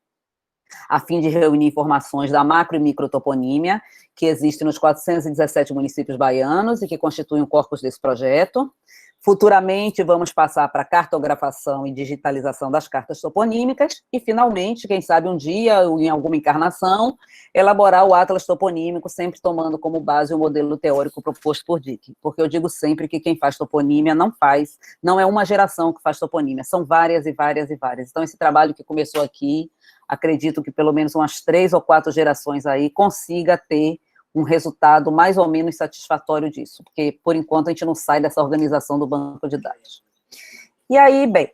a fim de reunir informações da macro e microtoponímia, que existe nos 417 municípios baianos e que constituem o corpus desse projeto. Futuramente, vamos passar para a cartografação e digitalização das cartas toponímicas e, finalmente, quem sabe um dia, ou em alguma encarnação, elaborar o Atlas Toponímico, sempre tomando como base o modelo teórico proposto por Dick. Porque eu digo sempre que quem faz toponímia não é uma geração que faz toponímia, são várias e várias e várias. Então, esse trabalho que começou aqui, acredito que pelo menos umas 3 ou 4 gerações aí consiga ter um resultado mais ou menos satisfatório disso, porque, por enquanto, a gente não sai dessa organização do banco de dados. E aí, bem,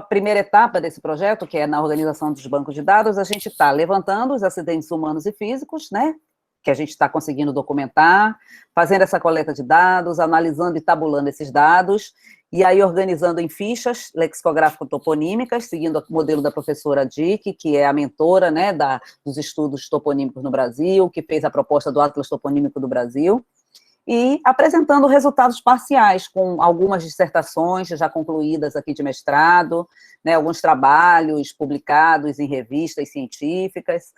primeira etapa desse projeto, que é na organização dos bancos de dados, a gente está levantando os acidentes humanos e físicos, né, que a gente está conseguindo documentar, fazendo essa coleta de dados, analisando e tabulando esses dados, e aí organizando em fichas lexicográfico-toponímicas, seguindo o modelo da professora Dick, que é a mentora, né, dos estudos toponímicos no Brasil, que fez a proposta do Atlas Toponímico do Brasil, e apresentando resultados parciais, com algumas dissertações já concluídas aqui de mestrado, né, alguns trabalhos publicados em revistas científicas,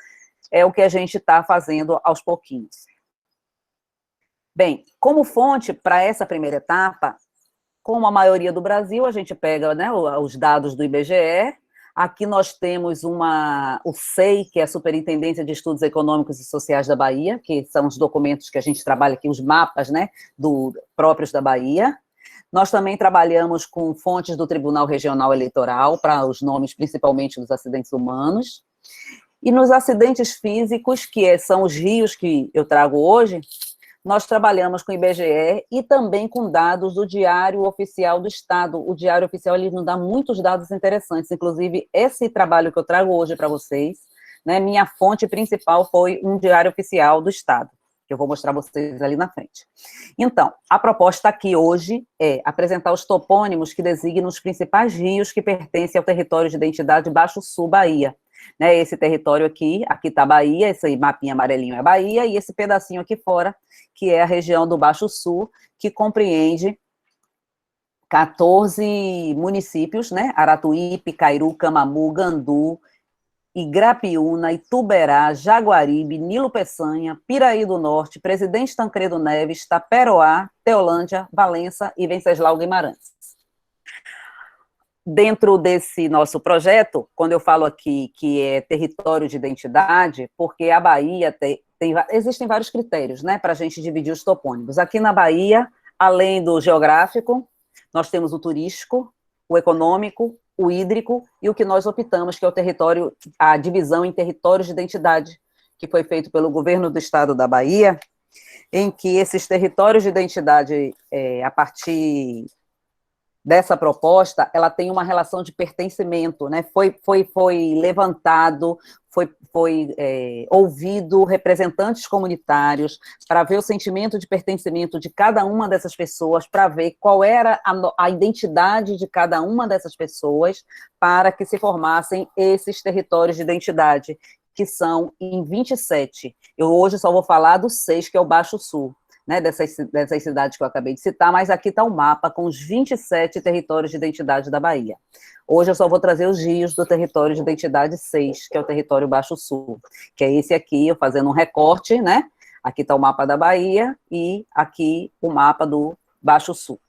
é o que a gente está fazendo aos pouquinhos. Bem, como fonte para essa primeira etapa, como a maioria do Brasil, a gente pega, né, os dados do IBGE. Aqui nós temos o SEI, que é a Superintendência de Estudos Econômicos e Sociais da Bahia, que são os documentos que a gente trabalha aqui, os mapas, né, próprios da Bahia. Nós também trabalhamos com fontes do Tribunal Regional Eleitoral, para os nomes, principalmente, dos acidentes humanos. E nos acidentes físicos, que são os rios que eu trago hoje, nós trabalhamos com o IBGE e também com dados do Diário Oficial do Estado. O Diário Oficial, ele nos dá muitos dados interessantes, inclusive esse trabalho que eu trago hoje para vocês, né, minha fonte principal foi um Diário Oficial do Estado, que eu vou mostrar para vocês ali na frente. Então, a proposta aqui hoje é apresentar os topônimos que designam os principais rios que pertencem ao território de identidade Baixo Sul, Bahia. Né, esse território aqui está a Bahia, esse mapinha amarelinho é a Bahia, e esse pedacinho aqui fora, que é a região do Baixo Sul, que compreende 14 municípios, né, Aratuípe, Cairu, Camamu, Gandu, Igrapiúna, Ituberá, Jaguaribe, Nilo Peçanha, Piraí do Norte, Presidente Tancredo Neves, Taperoá, Teolândia, Valença e Venceslau Guimarães. Dentro desse nosso projeto, quando eu falo aqui que é território de identidade, porque a Bahia existem vários critérios, né, para a gente dividir os topônimos. Aqui na Bahia, além do geográfico, nós temos o turístico, o econômico, o hídrico e o que nós optamos, que é o território, a divisão em territórios de identidade, que foi feito pelo governo do estado da Bahia, em que esses territórios de identidade, a partir dessa proposta, ela tem uma relação de pertencimento, né? Foi levantado, foi ouvido representantes comunitários para ver o sentimento de pertencimento de cada uma dessas pessoas, para ver qual era a identidade de cada uma dessas pessoas, para que se formassem esses territórios de identidade, que são em 27. Eu hoje só vou falar do 6, que é o Baixo Sul, né, dessas cidades que eu acabei de citar, mas aqui está o mapa com os 27 territórios de identidade da Bahia. Hoje eu só vou trazer os rios do território de identidade 6, que é o território Baixo Sul, que é esse aqui, eu fazendo um recorte, né, aqui está o mapa da Bahia e aqui o mapa do Baixo Sul.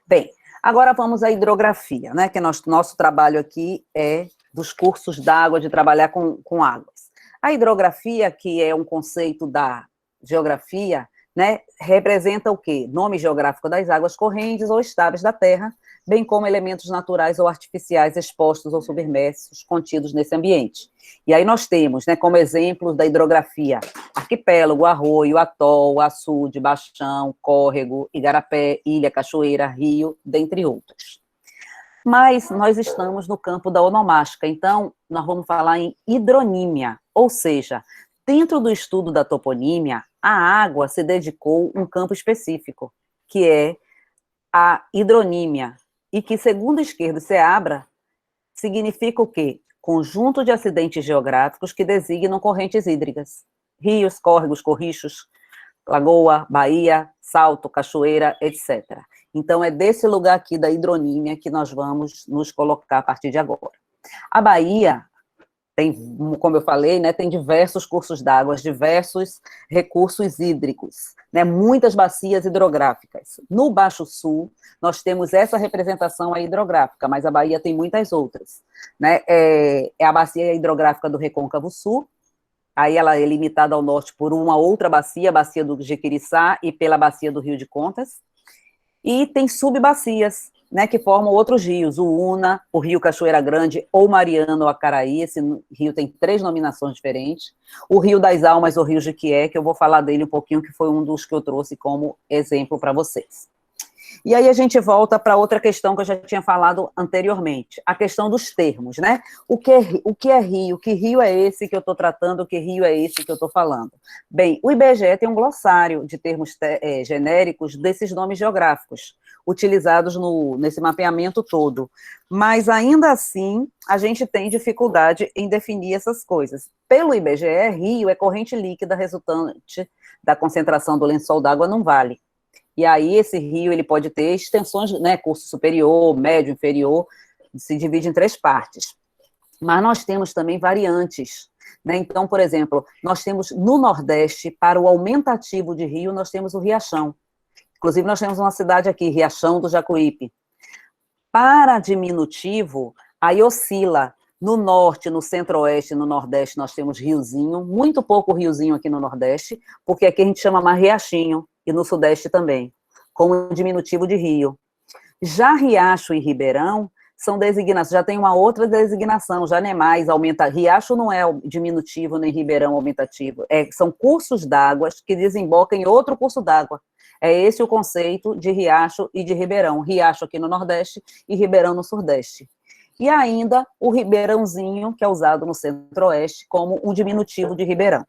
Bem, agora vamos à hidrografia, né, que nosso trabalho aqui é dos cursos d'água, de trabalhar com águas. A hidrografia, que é um conceito da geografia, né, representa o quê? Nome geográfico das águas correntes ou estáveis da Terra, bem como elementos naturais ou artificiais expostos ou submersos, contidos nesse ambiente. E aí nós temos, né, como exemplos da hidrografia, arquipélago, arroio, atol, açude, baixão, córrego, igarapé, ilha, cachoeira, rio, dentre outros. Mas nós estamos no campo da onomástica, então nós vamos falar em hidronímia, ou seja, dentro do estudo da toponímia, a água se dedicou um campo específico, que é a hidronímia, e que, segundo Izquierdo e Seabra, significa o quê? Conjunto de acidentes geográficos que designam correntes hídricas, rios, córregos, corrichos, lagoa, baía, salto, cachoeira, etc. Então, é desse lugar aqui da hidronímia que nós vamos nos colocar a partir de agora. A Bahia tem, como eu falei, né, tem diversos cursos d'água, diversos recursos hídricos, né, muitas bacias hidrográficas. No Baixo Sul, nós temos essa representação hidrográfica, mas a Bahia tem muitas outras, né, é a bacia hidrográfica do Recôncavo Sul, aí ela é limitada ao norte por uma outra bacia, a bacia do Jequiriçá e pela bacia do Rio de Contas, e tem subbacias, né, que formam outros rios, o Una, o Rio Cachoeira Grande, ou Mariana ou Acaraí, esse rio tem 3 nominações diferentes, o Rio das Almas, ou Rio Jequié, que eu vou falar dele um pouquinho, que foi um dos que eu trouxe como exemplo para vocês. E aí a gente volta para outra questão que eu já tinha falado anteriormente, a questão dos termos, né? O que é rio? Que rio é esse que eu estou tratando? Que rio é esse que eu estou falando? Bem, o IBGE tem um glossário de termos genéricos desses nomes geográficos, utilizados nesse mapeamento todo, mas ainda assim a gente tem dificuldade em definir essas coisas. Pelo IBGE, rio é corrente líquida resultante da concentração do lençol d'água num vale. E aí esse rio ele pode ter extensões, né, curso superior, médio, inferior, se divide em 3 partes. Mas nós temos também variantes, né? Então, por exemplo, nós temos no Nordeste, para o aumentativo de rio, nós temos o Riachão. Inclusive, nós temos uma cidade aqui, Riachão do Jacuípe. Para diminutivo, aí oscila. No Norte, no Centro-Oeste, no Nordeste, nós temos riozinho, muito pouco riozinho aqui no Nordeste, porque aqui a gente chama mais riachinho, e no Sudeste também, como diminutivo de rio. Já Riacho e Ribeirão são designações, já tem uma outra designação, já não é mais aumenta, riacho não é diminutivo nem ribeirão aumentativo, são cursos d'água que desembocam em outro curso d'água. É esse o conceito de riacho e de ribeirão, riacho aqui no Nordeste e ribeirão no Sudeste. E ainda o ribeirãozinho, que é usado no Centro-Oeste como um diminutivo de ribeirão.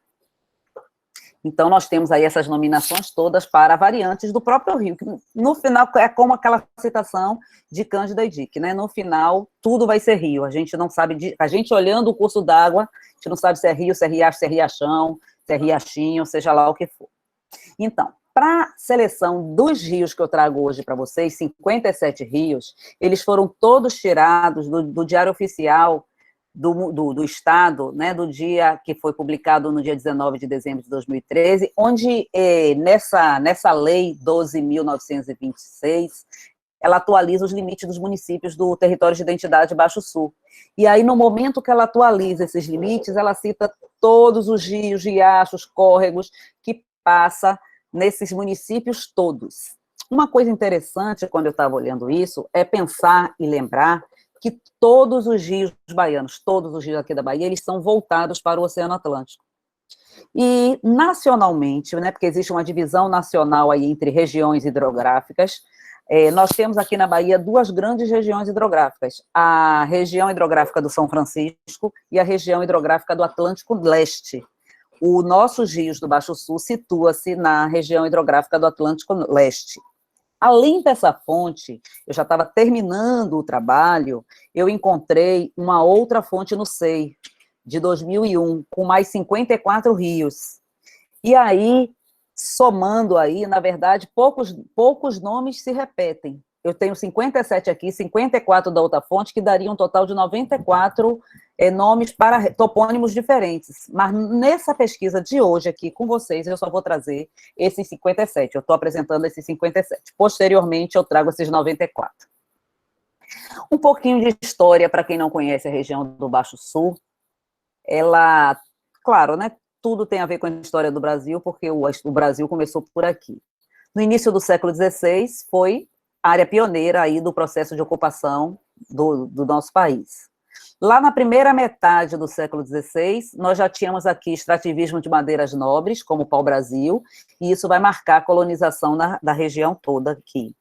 Então, nós temos aí essas nominações todas para variantes do próprio rio, que no final é como aquela citação de Cândida e Dick, né? No final, tudo vai ser rio. A gente não sabe, a gente olhando o curso d'água, a gente não sabe se é rio, se é riacho, se é riachão, se é riachinho, seja lá o que for. Então, para a seleção dos rios que eu trago hoje para vocês, 57 rios, eles foram todos tirados do Diário Oficial do Estado, né, do dia que foi publicado no dia 19 de dezembro de 2013, onde nessa lei 12.926, ela atualiza os limites dos municípios do território de identidade Baixo Sul. E aí, no momento que ela atualiza esses limites, ela cita todos os rios, riachos, córregos, que passa nesses municípios todos. Uma coisa interessante, quando eu estava olhando isso, é pensar e lembrar que todos os rios baianos, todos os rios aqui da Bahia, eles são voltados para o Oceano Atlântico. E nacionalmente, né, porque existe uma divisão nacional aí entre regiões hidrográficas, nós temos aqui na Bahia duas grandes regiões hidrográficas, a região hidrográfica do São Francisco e a região hidrográfica do Atlântico Leste. Os nossos rios do Baixo Sul situa-se na região hidrográfica do Atlântico Leste. Além dessa fonte, eu já estava terminando o trabalho, eu encontrei uma outra fonte no SEI, de 2001, com mais 54 rios. E aí, somando aí, na verdade, poucos nomes se repetem. Eu tenho 57 aqui, 54 da outra fonte, que daria um total de 94 nomes para topônimos diferentes. Mas nessa pesquisa de hoje aqui com vocês, eu só vou trazer esses 57. Eu estou apresentando esses 57. Posteriormente, eu trago esses 94. Um pouquinho de história para quem não conhece a região do Baixo Sul. Ela, claro, né, tudo tem a ver com a história do Brasil, porque o Brasil começou por aqui. No início do século XVI, foi a área pioneira aí do processo de ocupação do nosso país. Lá na primeira metade do século XVI, nós já tínhamos aqui extrativismo de madeiras nobres, como o pau-brasil, e isso vai marcar a colonização da região toda aqui.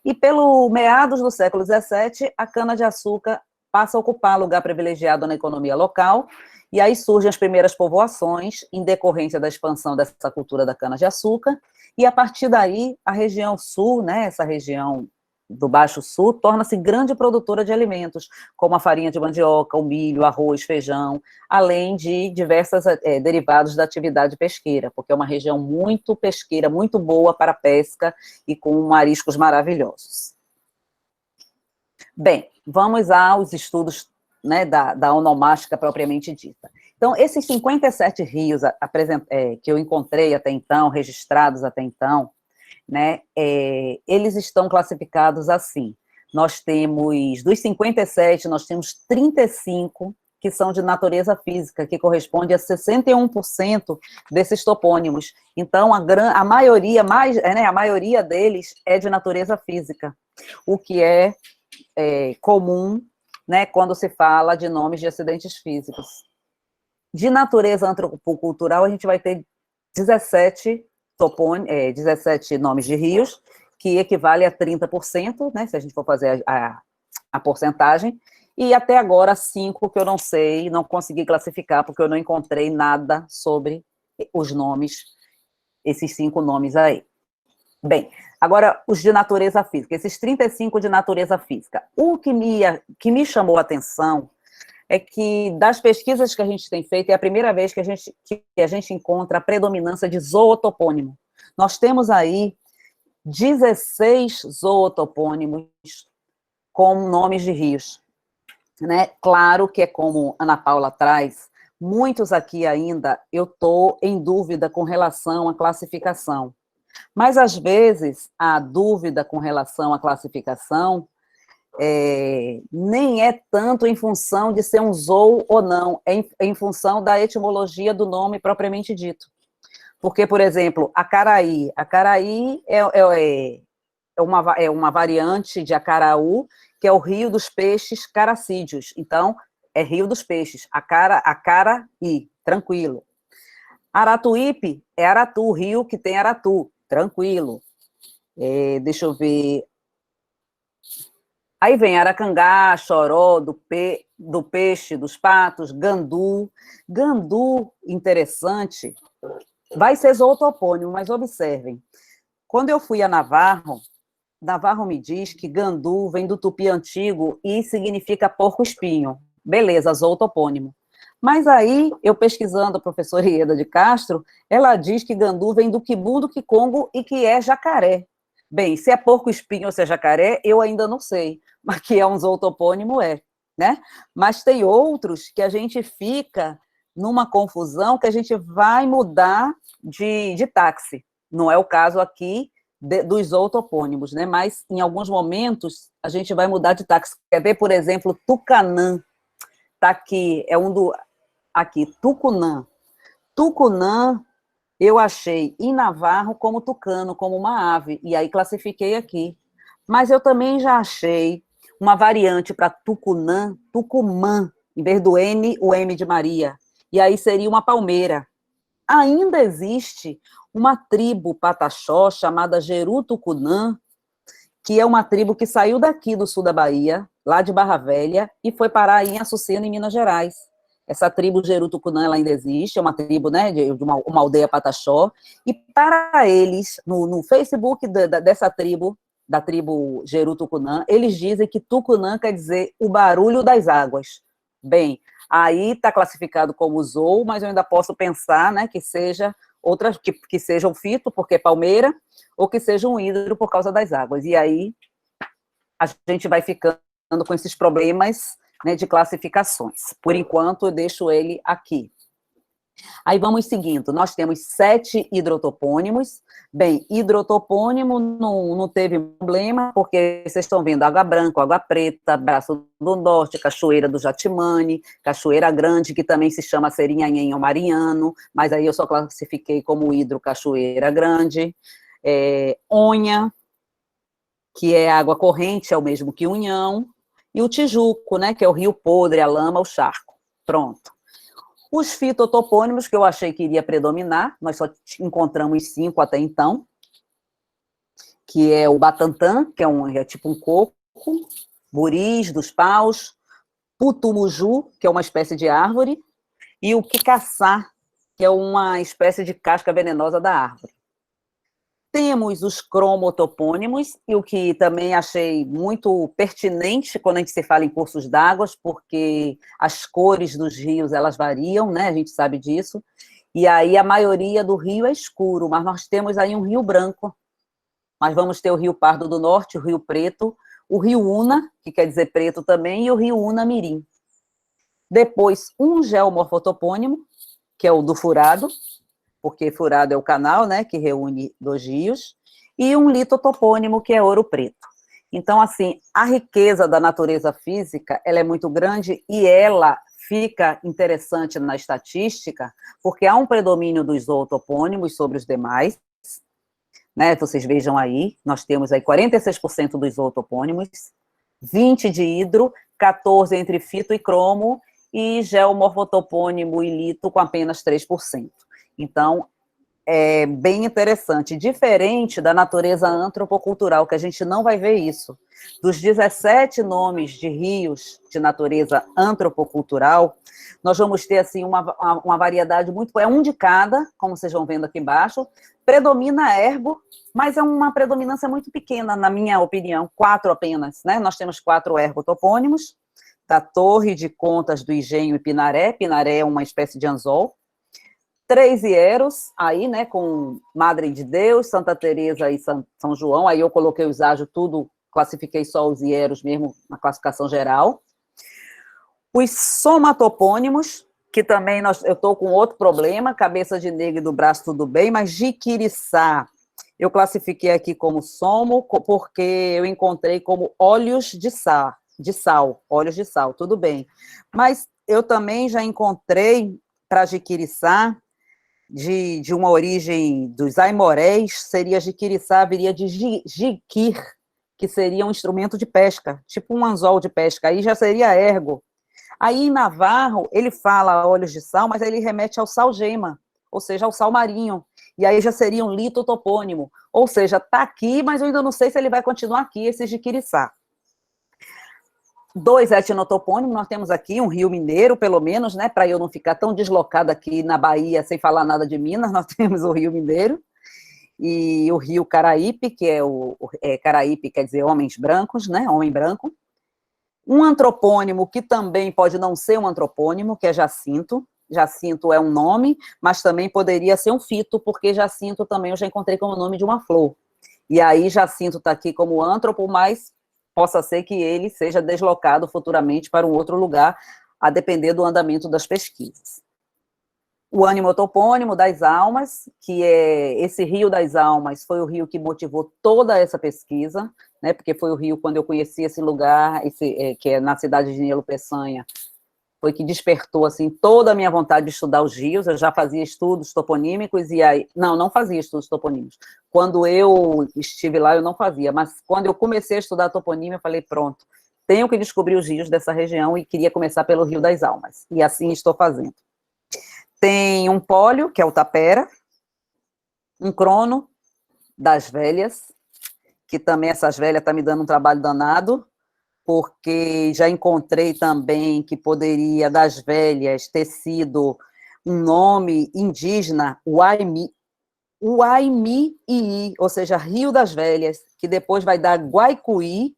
E pelo meados do século XVII, a cana-de-açúcar passa a ocupar lugar privilegiado na economia local, e aí surgem as primeiras povoações, em decorrência da expansão dessa cultura da cana-de-açúcar, e a partir daí, a região sul, né, essa região do Baixo Sul, torna-se grande produtora de alimentos, como a farinha de mandioca, o milho, arroz, feijão, além de diversos derivados da atividade pesqueira, porque é uma região muito pesqueira, muito boa para pesca e com mariscos maravilhosos. Bem, vamos aos estudos, né, da onomástica propriamente dita. Então, esses 57 rios que eu encontrei até então, registrados até então, né, eles estão classificados assim. Nós temos, dos 57, nós temos 35 que são de natureza física, que corresponde a 61% desses topônimos. Então, a maioria, a maioria deles é de natureza física, o que é comum, né, quando se fala de nomes de acidentes físicos. De natureza antropocultural, a gente vai ter 17 nomes de rios, que equivale a 30%, né, se a gente for fazer a porcentagem, e até agora 5 que eu não sei, não consegui classificar, porque eu não encontrei nada sobre os nomes, esses 5 nomes aí. Bem, agora os de natureza física, esses 35 de natureza física. O que me chamou a atenção é que, das pesquisas que a gente tem feito, é a primeira vez que a gente encontra a predominância de zootopônimo. Nós temos aí 16 zootopônimos com nomes de rios. Né? Claro que é como Ana Paula traz, muitos aqui ainda eu estou em dúvida com relação à classificação. Mas, às vezes, a dúvida com relação à classificação nem é tanto em função de ser um zoo ou não, é em função da etimologia do nome propriamente dito. Porque, por exemplo, acaraí é uma variante de acaraú, que é o Rio dos Peixes Caracídeos. Então, é Rio dos Peixes, Acaraí, tranquilo. Aratuípe é Aratu, rio que tem Aratu, tranquilo. Deixa eu ver. Aí vem Aracangá, Choró, do peixe, dos patos, Gandu. Gandu, interessante, vai ser zootopônimo, mas observem. Quando eu fui a Navarro me diz que Gandu vem do tupi antigo e significa porco-espinho. Beleza, zootopônimo. Mas aí, eu pesquisando a professora Ieda de Castro, ela diz que Gandu vem do quibu, do quicongo e que é jacaré. Bem, se é porco-espinho ou se é jacaré, eu ainda não sei, mas que é um zootopônimo né? Mas tem outros que a gente fica numa confusão que a gente vai mudar de táxi. Não é o caso aqui dos zootopônimos, né? Mas em alguns momentos a gente vai mudar de táxi. Quer ver, por exemplo, Tucanã? Tá aqui, aqui, Tucunã. Tucunã, eu achei em Navarro como tucano, como uma ave, e aí classifiquei aqui. Mas eu também já achei uma variante para Tucunã, Tucumã, em vez do M, o M de Maria. E aí seria uma palmeira. Ainda existe uma tribo pataxó chamada Jeru-Tucunã, que é uma tribo que saiu daqui do sul da Bahia, lá de Barra Velha, e foi parar em Açucena, em Minas Gerais. Essa tribo Jeru-Tucunã, ela ainda existe, é uma tribo, né, de uma aldeia pataxó, e para eles, no Facebook dessa tribo, da tribo Jeru-Tucunã, eles dizem que Tucunã quer dizer o barulho das águas. Bem, aí está classificado como zou, mas eu ainda posso pensar, né, que seja outras, que seja um fito, porque é palmeira, ou que seja um hidro por causa das águas. E aí a gente vai ficando com esses problemas, né, de classificações. Por enquanto, eu deixo ele aqui. Aí vamos seguindo, nós temos 7 hidrotopônimos. Bem, hidrotopônimo não teve problema, porque vocês estão vendo Água Branca, Água Preta, Braço do Norte, Cachoeira do Jatimane, Cachoeira Grande, que também se chama Serinhanhen ou Mariano, mas aí eu só classifiquei como hidro Cachoeira Grande. Onha, que é água corrente, é o mesmo que Unhão, e o Tijuco, né, que é o Rio Podre, a Lama, o Charco. Pronto. Os fitotopônimos, que eu achei que iria predominar, nós só encontramos 5 até então, que é o Batantã, que é tipo um coco, Buris, dos Paus, Putumuju, que é uma espécie de árvore, e o Quicaçá, que é uma espécie de casca venenosa da árvore. Temos os cromotopônimos, e o que também achei muito pertinente quando a gente se fala em cursos d'água, porque as cores dos rios, elas variam, né, a gente sabe disso, e aí a maioria do rio é escuro, mas nós temos aí um rio branco, nós vamos ter o Rio Pardo do Norte, o Rio Preto, o Rio Una, que quer dizer preto também, e o Rio Una Mirim. Depois, um geomorfotopônimo, que é o do Furado, porque Furado é o canal, né, que reúne 2 rios, e um litotopônimo, que é Ouro Preto. Então, assim, a riqueza da natureza física, ela é muito grande e ela fica interessante na estatística, porque há um predomínio dos zootopônimos sobre os demais, né, vocês vejam aí, nós temos aí 46% dos zootopônimos, 20% de hidro, 14% entre fito e cromo, e geomorfotopônimo e lito com apenas 3%. Então, é bem interessante, diferente da natureza antropocultural, que a gente não vai ver isso. Dos 17 nomes de rios de natureza antropocultural, nós vamos ter, assim, uma variedade muito... É um de cada, como vocês vão vendo aqui embaixo, predomina ergo, mas é uma predominância muito pequena, na minha opinião, 4 apenas, né? Nós temos 4 ergotopônimos, da Torre de Contas do Engenho e Pinaré. Pinaré é uma espécie de anzol. 3 hieros, aí, né, com Madre de Deus, Santa Teresa e São João, aí eu coloquei os ágios tudo, classifiquei só os hieros mesmo na classificação geral. Os somatopônimos, que também eu estou com outro problema, Cabeça de Negro e do Braço tudo bem, mas Jiquiriçá, eu classifiquei aqui como somo, porque eu encontrei como óleos de sal, óleos de sal, tudo bem. Mas eu também já encontrei, para Jiquiriçá, de uma origem dos aimorés, seria Jiquiriçá, viria de Jiquir, que seria um instrumento de pesca, tipo um anzol de pesca, aí já seria ergo. Aí, em Navarro, ele fala óleos de sal, mas ele remete ao sal-gema, ou seja, ao sal marinho, e aí já seria um litotopônimo, ou seja, está aqui, mas eu ainda não sei se ele vai continuar aqui, esse de Quiriçá. 2 etnotopônimos, nós temos aqui um Rio Mineiro, pelo menos, né, para eu não ficar tão deslocada aqui na Bahia, sem falar nada de Minas, nós temos o Rio Mineiro, e o Rio Caraípe, que Caraípe quer dizer homens brancos, né, homem branco. Um antropônimo, que também pode não ser um antropônimo, que é Jacinto. Jacinto é um nome, mas também poderia ser um fito, porque Jacinto também eu já encontrei como nome de uma flor. E aí Jacinto está aqui como antropo, mas possa ser que ele seja deslocado futuramente para um outro lugar, a depender do andamento das pesquisas. O animotopônimo das Almas, que é esse Rio das Almas, foi o rio que motivou toda essa pesquisa, né, porque foi o rio, quando eu conheci esse lugar, que é na cidade de Nilo Peçanha, foi que despertou, assim, toda a minha vontade de estudar os rios. Eu já fazia estudos toponímicos, e aí... Não fazia estudos toponímicos. Quando eu estive lá, eu não fazia, mas quando eu comecei a estudar toponímia, eu falei, pronto, tenho que descobrir os rios dessa região, e queria começar pelo Rio das Almas, e assim estou fazendo. Tem um pólio, que é o tapera, um crono das velhas, que também essas velhas estão me dando um trabalho danado, porque já encontrei também que poderia, das velhas, ter sido um nome indígena, Uaimi-ii, ou seja, Rio das Velhas, que depois vai dar Guaicuí,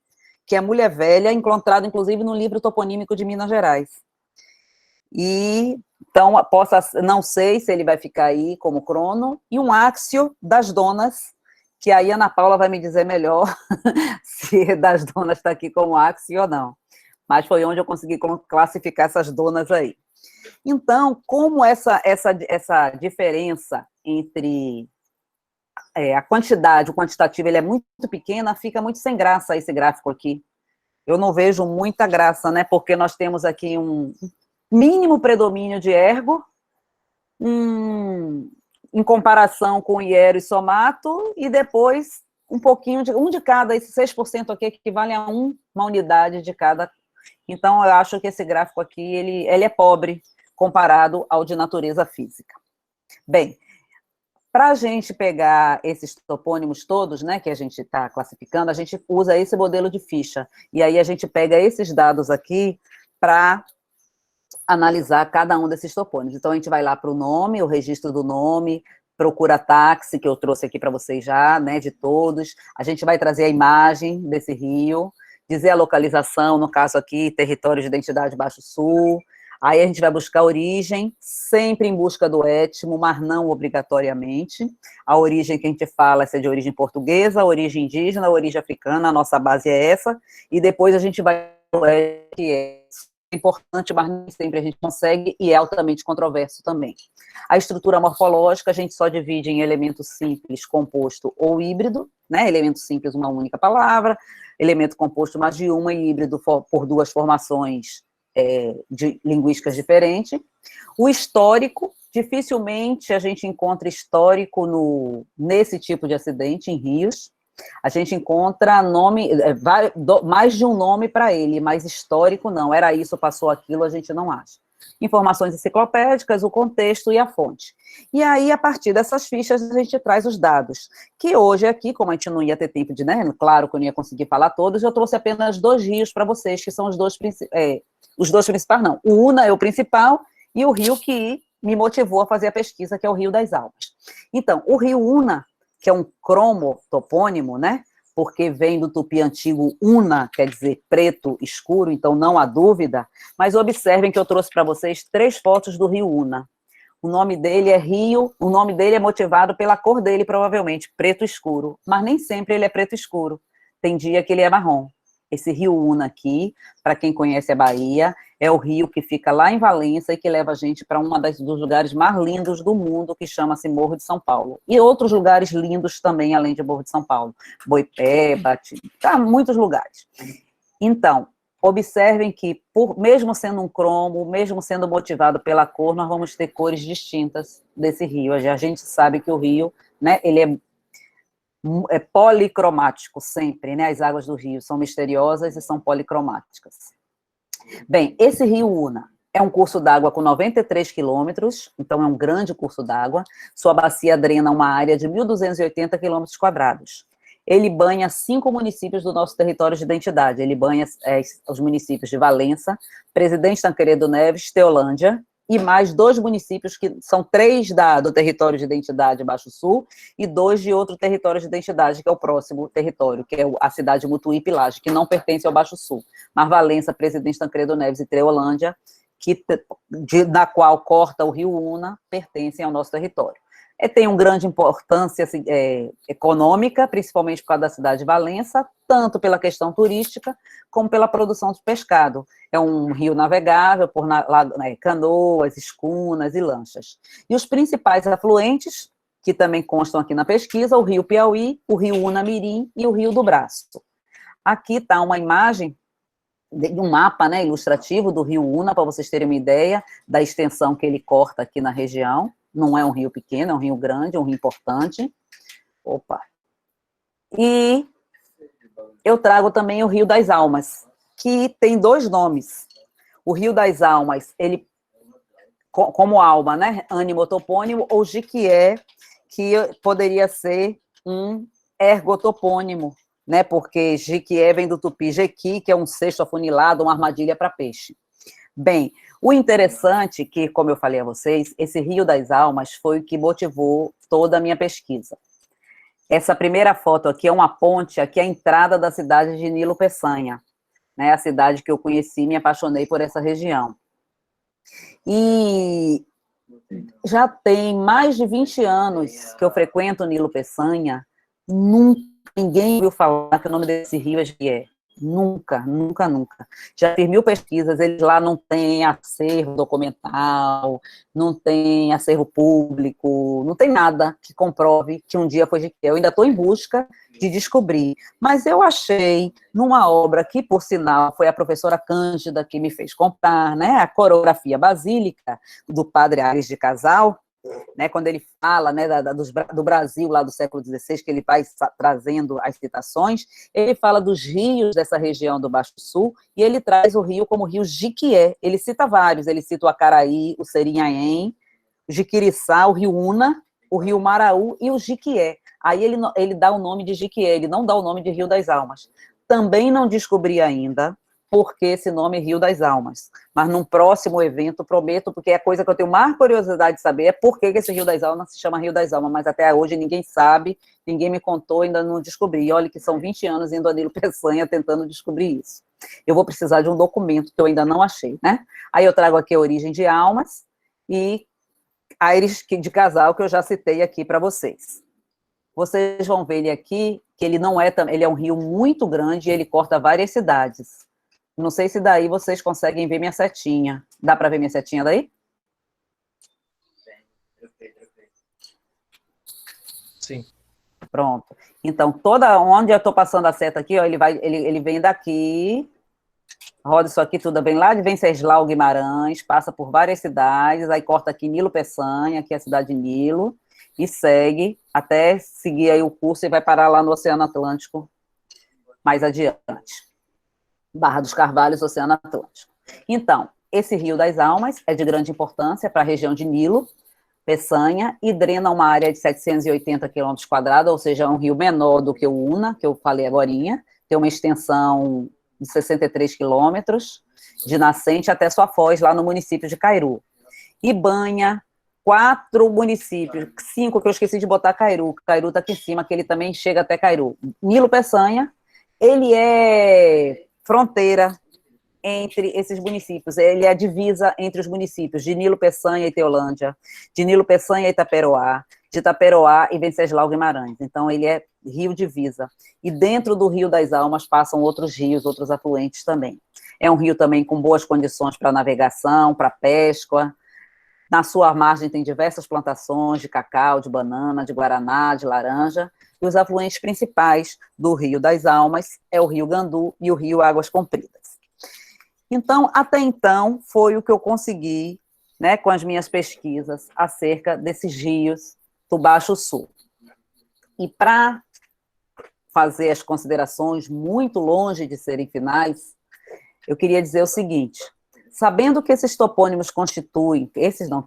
que é mulher velha, encontrado inclusive no livro toponímico de Minas Gerais. E, então, não sei se ele vai ficar aí como crono, e um áxio das donas, que aí a Ana Paula vai me dizer melhor se das donas está aqui como áxio ou não. Mas foi onde eu consegui classificar essas donas aí. Então, como essa diferença entre a quantidade, o quantitativo, ele é muito pequena, fica muito sem graça esse gráfico aqui. Eu não vejo muita graça, né? Porque nós temos aqui um mínimo predomínio de ergo, em comparação com hiero e somato, e depois um pouquinho de cada, esse 6% aqui equivale a uma unidade de cada. Então, eu acho que esse gráfico aqui, ele é pobre comparado ao de natureza física. Bem, para a gente pegar esses topônimos todos, né, que a gente está classificando, a gente usa esse modelo de ficha, e aí a gente pega esses dados aqui para analisar cada um desses topônimos. Então, a gente vai lá para o nome, o registro do nome, procura táxi, que eu trouxe aqui para vocês já, né, de todos. A gente vai trazer a imagem desse rio, dizer a localização, no caso aqui, território de identidade Baixo Sul. Aí a gente vai buscar a origem, sempre em busca do étimo, mas não obrigatoriamente. A origem que a gente fala é de origem portuguesa, origem indígena, origem africana, a nossa base é essa. E depois a gente vai que é importante, mas nem sempre a gente consegue, e é altamente controverso também. A estrutura morfológica a gente só divide em elemento simples, composto ou híbrido, né? Elemento simples, uma única palavra, elemento composto mais de uma, e híbrido por duas formações de linguísticas diferentes. O histórico, dificilmente a gente encontra histórico nesse tipo de acidente, em rios. A gente encontra mais de um nome para ele, mas histórico não, era isso, passou aquilo, a gente não acha. Informações enciclopédicas, o contexto e a fonte. E aí, a partir dessas fichas, a gente traz os dados, que hoje aqui, como a gente não ia ter tempo de, né, claro que eu não ia conseguir falar todos, eu trouxe apenas 2 rios para vocês, que são os dois principais, não, o Una é o principal, e o rio que me motivou a fazer a pesquisa, que é o Rio das Almas. Então, o rio Una, que é um cromotopônimo, né? Porque vem do tupi antigo una, quer dizer preto escuro, então não há dúvida, mas observem que eu trouxe para vocês 3 fotos do rio Una. O nome dele é rio, o nome dele é motivado pela cor dele, provavelmente, preto escuro, mas nem sempre ele é preto escuro, tem dia que ele é marrom. Esse rio Una aqui, para quem conhece a Bahia, é o rio que fica lá em Valença e que leva a gente para um dos lugares mais lindos do mundo, que chama-se Morro de São Paulo. E outros lugares lindos também, além de Morro de São Paulo. Boipeba, muitos lugares. Então, observem que, mesmo sendo um cromo, mesmo sendo motivado pela cor, nós vamos ter cores distintas desse rio. A gente sabe que o rio, né, ele é É policromático sempre, né? As águas do rio são misteriosas e são policromáticas. Bem, esse rio Una é um curso d'água com 93 quilômetros, então é um grande curso d'água. Sua bacia drena uma área de 1.280 quilômetros quadrados. Ele banha 5 municípios do nosso território de identidade. Ele banha os municípios de Valença, Presidente Tancredo Neves, Teolândia, e mais 2 municípios, que são 3 do território de identidade Baixo Sul, e 2 de outro território de identidade, que é o próximo território, que é a cidade de Mutuípe e Laje, que não pertence ao Baixo Sul. Mas Valença, Presidente Tancredo Neves e Teolândia, da qual corta o rio Una, pertencem ao nosso território. Tem uma grande importância assim, econômica, principalmente por causa da cidade de Valença, tanto pela questão turística, como pela produção de pescado. É um rio navegável por canoas, escunas e lanchas. E os principais afluentes, que também constam aqui na pesquisa, o rio Piauí, o rio Unamirim e o rio do Braço. Aqui está uma imagem de um mapa, né, ilustrativo do rio Una, para vocês terem uma ideia da extensão que ele corta aqui na região. Não é um rio pequeno, é um rio grande, é um rio importante. Opa! E eu trago também o Rio das Almas, que tem 2 nomes. O Rio das Almas, ele, como alma, né, ânimo topônimo, ou Jiquié, que poderia ser um ergotopônimo, né, porque Jiquié vem do tupi jequi, que é um cesto afunilado, uma armadilha para peixe. Bem, o interessante que, como eu falei a vocês, esse Rio das Almas foi o que motivou toda a minha pesquisa. Essa primeira foto aqui é uma ponte, aqui é a entrada da cidade de Nilo Peçanha, né, a cidade que eu conheci e me apaixonei por essa região. E já tem mais de 20 anos que eu frequento Nilo Peçanha, nunca ninguém ouviu falar que o nome desse rio é Jiquié. Nunca, nunca, nunca. Já fiz 1000 pesquisas, eles lá não têm acervo documental, não tem acervo público, não tem nada que comprove que um dia foi Jiquié. Eu ainda estou em busca de descobrir. Mas eu achei, numa obra que, por sinal, foi a professora Cândida que me fez comprar, né, a coreografia basílica do padre Ares de Casal, né, quando ele fala, né, do Brasil, lá do século XVI, que ele vai trazendo as citações, ele fala dos rios dessa região do Baixo Sul, e ele traz o rio como rio Jiquié. Ele cita vários, ele cita o Acaraí, o Serinhaém, o Jiquiriçá, o rio Una, o rio Maraú e o Jiquié. Aí ele dá o nome de Jiquié, ele não dá o nome de Rio das Almas. Também não descobri ainda por que esse nome é Rio das Almas. Mas num próximo evento, prometo, porque é a coisa que eu tenho mais curiosidade de saber é por que esse Rio das Almas se chama Rio das Almas, mas até hoje ninguém sabe, ninguém me contou, ainda não descobri. E olha que são 20 anos indo a Nilo Peçanha tentando descobrir isso. Eu vou precisar de um documento que eu ainda não achei, né? Aí eu trago aqui a origem de Almas e Aires de Casal, que eu já citei aqui para vocês. Vocês vão ver ele aqui, que ele não é, ele é um rio muito grande e ele corta várias cidades. Não sei se daí vocês conseguem ver minha setinha. Dá para ver minha setinha daí? Sim. Pronto. Então, onde eu estou passando a seta aqui, ó, ele vem daqui, roda isso aqui tudo, vem lá de Venceslau Guimarães, passa por várias cidades, aí corta aqui Nilo Peçanha, que é a cidade de Nilo, e segue até seguir aí o curso e vai parar lá no Oceano Atlântico mais adiante. Barra dos Carvalhos, Oceano Atlântico. Então, esse Rio das Almas é de grande importância para a região de Nilo, Peçanha, e drena uma área de 780 quilômetros quadrados, ou seja, é um rio menor do que o Una, que eu falei agorinha, tem uma extensão de 63 quilômetros, de nascente até sua foz, lá no município de Cairu. E banha 4 municípios, 5 que eu esqueci de botar Cairu está aqui em cima, que ele também chega até Cairu. Nilo Peçanha, ele é fronteira entre esses municípios, ele é a divisa entre os municípios de Nilo Peçanha e Teolândia, de Nilo Peçanha e Itaperoá, de Itaperoá e Venceslau Guimarães, então ele é rio divisa, e dentro do Rio das Almas passam outros rios, outros afluentes também. É um rio também com boas condições para navegação, para pesca, na sua margem tem diversas plantações de cacau, de banana, de guaraná, de laranja, e os afluentes principais do Rio das Almas é o Rio Gandu e o Rio Águas Compridas. Então, até então, foi o que eu consegui, né, com as minhas pesquisas acerca desses rios do Baixo Sul. E para fazer as considerações muito longe de serem finais, eu queria dizer o seguinte: sabendo que esses topônimos constituem,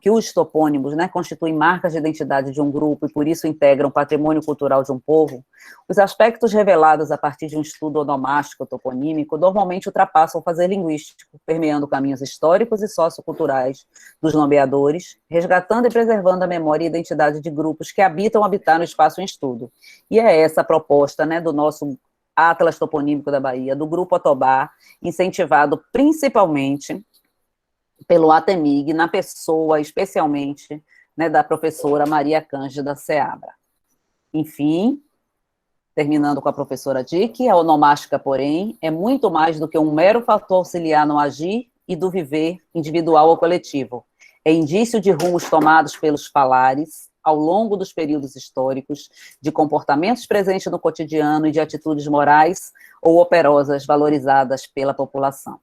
que os topônimos, né, constituem marcas de identidade de um grupo e por isso integram o patrimônio cultural de um povo, os aspectos revelados a partir de um estudo onomástico toponímico normalmente ultrapassam o fazer linguístico, permeando caminhos históricos e socioculturais dos nomeadores, resgatando e preservando a memória e identidade de grupos que habitar no espaço em estudo. E é essa a proposta, né, do nosso Atlas Toponímico da Bahia, do Grupo Otobá, incentivado principalmente pelo ATEMIG, na pessoa, especialmente, né, da professora Maria Cândida Seabra. Enfim, terminando com a professora Dick, a onomástica, porém, é muito mais do que um mero fator auxiliar no agir e do viver individual ou coletivo. É indício de rumos tomados pelos falares, ao longo dos períodos históricos, de comportamentos presentes no cotidiano e de atitudes morais ou operosas valorizadas pela população.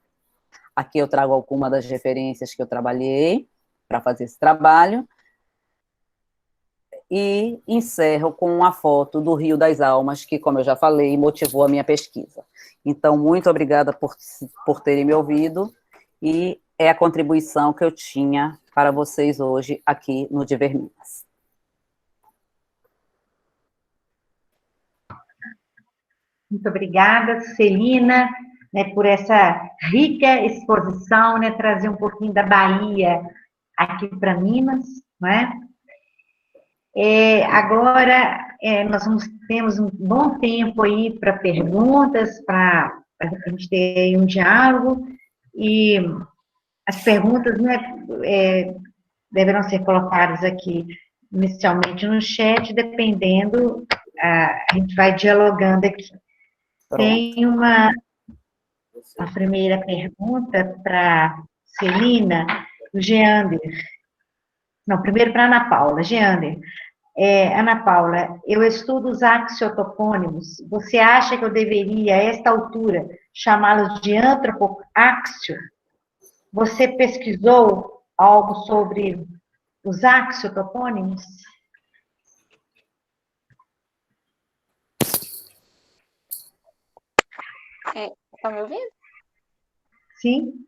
Aqui eu trago algumas das referências que eu trabalhei para fazer esse trabalho, e encerro com uma foto do Rio das Almas, que, como eu já falei, motivou a minha pesquisa. Então, muito obrigada por terem me ouvido, e é a contribuição que eu tinha para vocês hoje aqui no Diver Minas. Muito obrigada, Celina, né, por essa rica exposição, né, trazer um pouquinho da Bahia aqui para Minas, né? Agora, temos um bom tempo aí para perguntas, para a gente ter aí um diálogo, e as perguntas, né, deverão ser colocadas aqui inicialmente no chat, dependendo, a gente vai dialogando aqui. Tem uma primeira pergunta para Celina, do Geander. Não, primeiro para Ana Paula. Geander, Ana Paula, eu estudo os axiotopônimos. Você acha que eu deveria, a esta altura, chamá-los de antropoáxio? Você pesquisou algo sobre os axiotopônimos? Estão me ouvindo? Sim.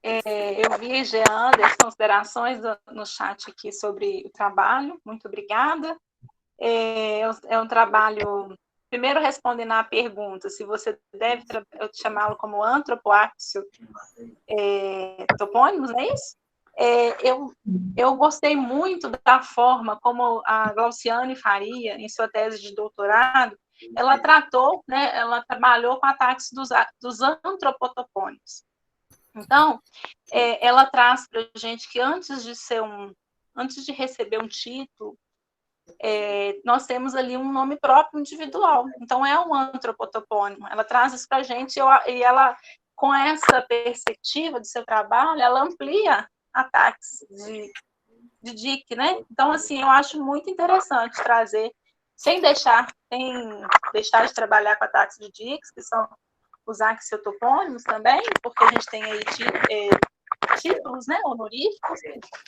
Eu vi, Geander, as considerações no chat aqui sobre o trabalho. Muito obrigada. É um trabalho... Primeiro, respondendo à pergunta, se você deve chamá-lo como antropoáxio topônimos, não é isso? Eu gostei muito da forma como a Glauciane Faria, em sua tese de doutorado, ela tratou, né, ela trabalhou com a táxi dos antropotopônimos. Então, ela traz para a gente que antes de receber um título, nós temos ali um nome próprio individual. Então, é um antropotopônimo. Ela traz isso para a gente, e ela, com essa perspectiva do seu trabalho, ela amplia a táxi de Dick, né? Então, assim, eu acho muito interessante trazer, sem deixar de trabalhar com a táxi de Dick, que são os axiotopônimos também, porque a gente tem aí títulos, né, honoríficos,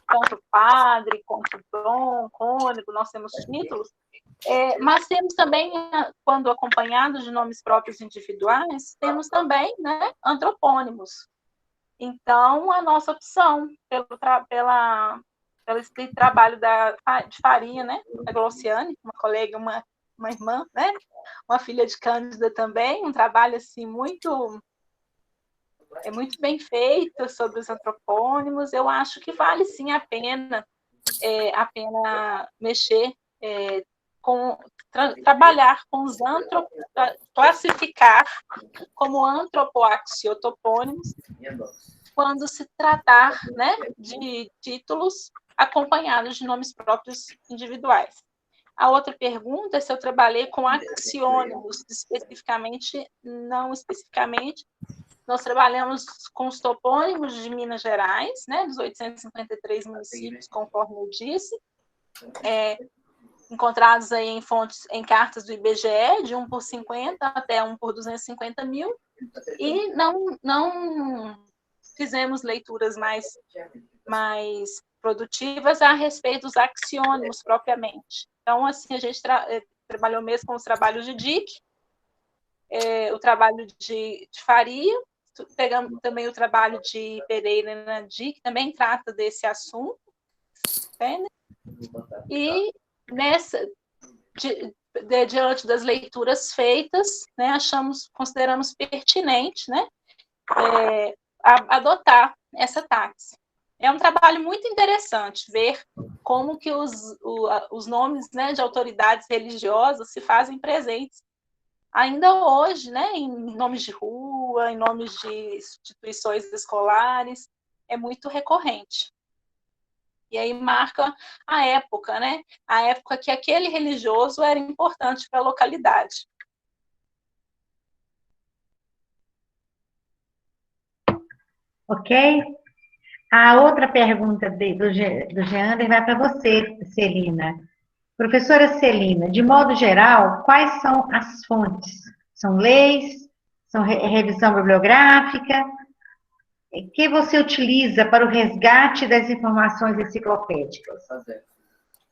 quanto padre, quanto dom, cônego, nós temos títulos, mas temos também, quando acompanhados de nomes próprios individuais, temos também, né, antropônimos. Então, a nossa opção pelo esse trabalho de Faria, né, da Glauciane, uma colega, uma irmã, né, uma filha de Cândida também, um trabalho assim muito bem feito sobre os antropônimos. Eu acho que vale sim a pena mexer trabalhar com os classificar como antropoaxiotopônimos quando se tratar, né, de títulos acompanhados de nomes próprios individuais. A outra pergunta é se eu trabalhei com axiônimos, não especificamente. Nós trabalhamos com os topônimos de Minas Gerais, né, dos 853 municípios, conforme eu disse, encontrados aí em cartas do IBGE, de 1 por 50 até 1 por 250 mil, e não fizemos leituras mais produtivas a respeito dos axiônimos propriamente. Então, assim, a gente trabalhou mesmo com os trabalhos de Dick, o trabalho de Faria, pegamos também o trabalho de Pereira Nandi, que também trata desse assunto, né? E diante das leituras feitas, né, consideramos pertinente, né, adotar essa táxi. É um trabalho muito interessante ver como que os nomes, né, de autoridades religiosas se fazem presentes ainda hoje, né, em nomes de rua, em nomes de instituições escolares, é muito recorrente. E aí marca a época, né, a época que aquele religioso era importante para a localidade. Ok? A outra pergunta do Geander vai para você, Celina. Professora Celina, de modo geral, quais são as fontes? São leis? São revisão bibliográfica? Que você utiliza para o resgate das informações enciclopédicas?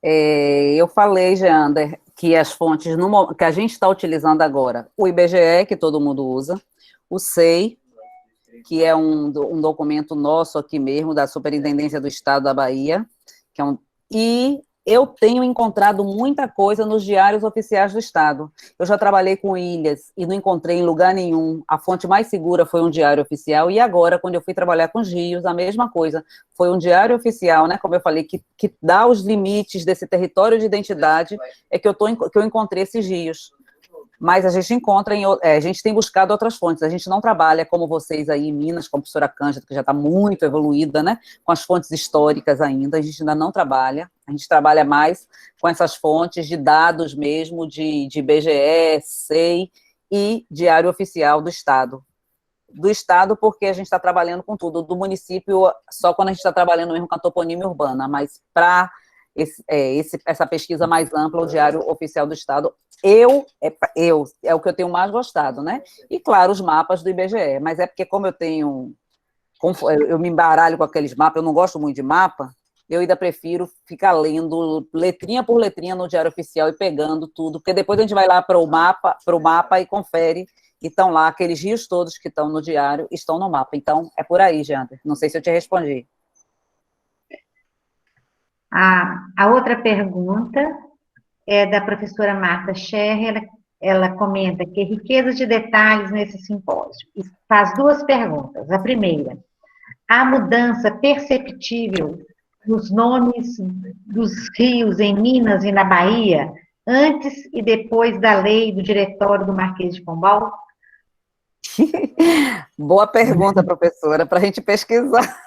Eu falei, Geander, que as fontes que a gente está utilizando agora, o IBGE, que todo mundo usa, o SEI, que é um documento nosso aqui mesmo, da Superintendência do Estado da Bahia, e eu tenho encontrado muita coisa nos diários oficiais do Estado. Eu já trabalhei com ilhas e não encontrei em lugar nenhum. A fonte mais segura foi um diário oficial, e agora, quando eu fui trabalhar com os rios, a mesma coisa. Foi um diário oficial, né, como eu falei, que dá os limites desse território de identidade, que eu encontrei esses rios. Mas a gente a gente tem buscado outras fontes, a gente não trabalha como vocês aí em Minas, com a professora Cândida, que já está muito evoluída, né, com as fontes históricas ainda, a gente ainda não trabalha, a gente trabalha mais com essas fontes de dados mesmo, de IBGE, SEI e Diário Oficial do Estado. Do Estado, porque a gente está trabalhando com tudo, do município, só quando a gente está trabalhando mesmo com a toponímia urbana, mas para essa pesquisa mais ampla, o Diário Oficial do Estado, é o que eu tenho mais gostado, né? E, claro, os mapas do IBGE, mas é porque como eu me embaralho com aqueles mapas, eu não gosto muito de mapa, eu ainda prefiro ficar lendo letrinha por letrinha no Diário Oficial e pegando tudo, porque depois a gente vai lá para o mapa e confere, e estão lá, aqueles rios todos que estão no diário, estão no mapa. Então, é por aí, Jander. Não sei se eu te respondi. A outra pergunta é da professora Marta Scherrer, ela comenta que riqueza de detalhes nesse simpósio, e faz duas perguntas. A primeira, há mudança perceptível nos nomes dos rios em Minas e na Bahia, antes e depois da lei do Diretório do Marquês de Pombal? Boa pergunta, professora, para a gente pesquisar.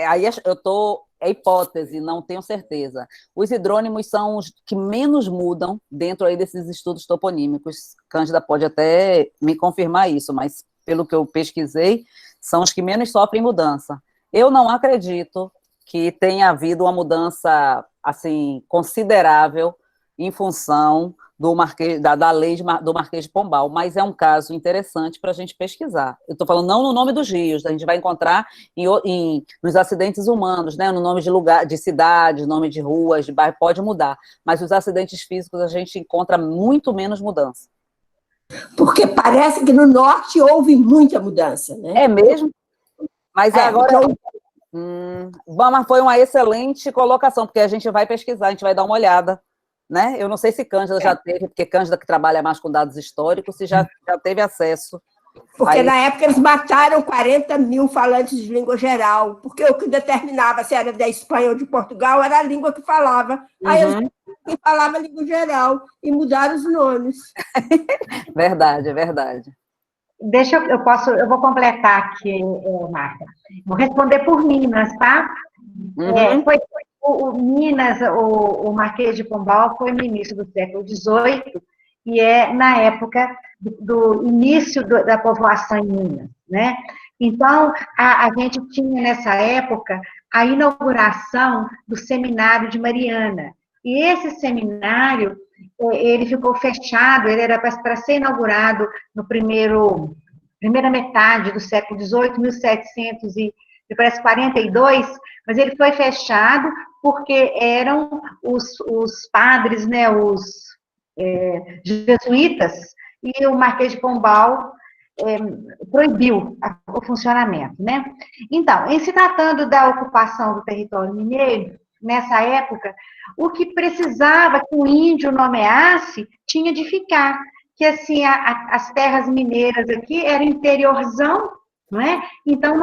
Aí eu estou... É hipótese, não tenho certeza. Os hidrônimos são os que menos mudam dentro aí desses estudos toponímicos. Cândida pode até me confirmar isso, mas pelo que eu pesquisei, são os que menos sofrem mudança. Eu não acredito que tenha havido uma mudança assim considerável em função da lei do Marquês de Pombal, mas é um caso interessante para a gente pesquisar. Eu estou falando não no nome dos rios, a gente vai encontrar nos acidentes humanos, né, no nome de lugar, de cidades, nome de ruas, de bairro, pode mudar, mas os acidentes físicos a gente encontra muito menos mudança. Porque parece que no norte houve muita mudança, né? É mesmo? Mas agora... Mas foi uma excelente colocação, porque a gente vai pesquisar, a gente vai dar uma olhada, né? Eu não sei se Cândida já teve, porque Cândida que trabalha mais com dados históricos, se já teve acesso. Porque na época eles mataram 40 mil falantes de língua geral, porque o que determinava se era da Espanha ou de Portugal era a língua que falava. Aí eles falavam a língua geral e mudaram os nomes. Verdade, é verdade. Eu vou completar aqui, Marta. Vou responder por Minas, tá? Foi Minas, o Marquês de Pombal foi no início do século XVIII, e na época do início da povoação em Minas, né? Então, a gente tinha nessa época a inauguração do Seminário de Mariana, e esse seminário, ele ficou fechado, ele era para ser inaugurado no primeira metade do século XVIII, 1742, mas ele foi fechado porque eram os padres, né, os jesuítas, e o Marquês de Pombal proibiu o funcionamento, né? Então, em se tratando da ocupação do território mineiro, nessa época, o que precisava que o índio nomeasse tinha de ficar, que assim, as terras mineiras aqui eram interiorzão, não é? Então,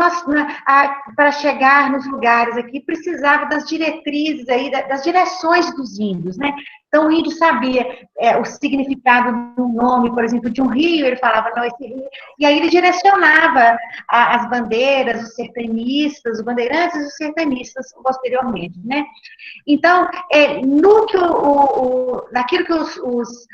para chegar nos lugares aqui, precisava das diretrizes aí, das direções dos índios, né? Então, o índio sabia o significado de um nome, por exemplo, de um rio, ele falava, não, esse rio, e aí ele direcionava as bandeiras, os sertanistas, os bandeirantes e os sertanistas posteriormente, né? Então, naquilo que os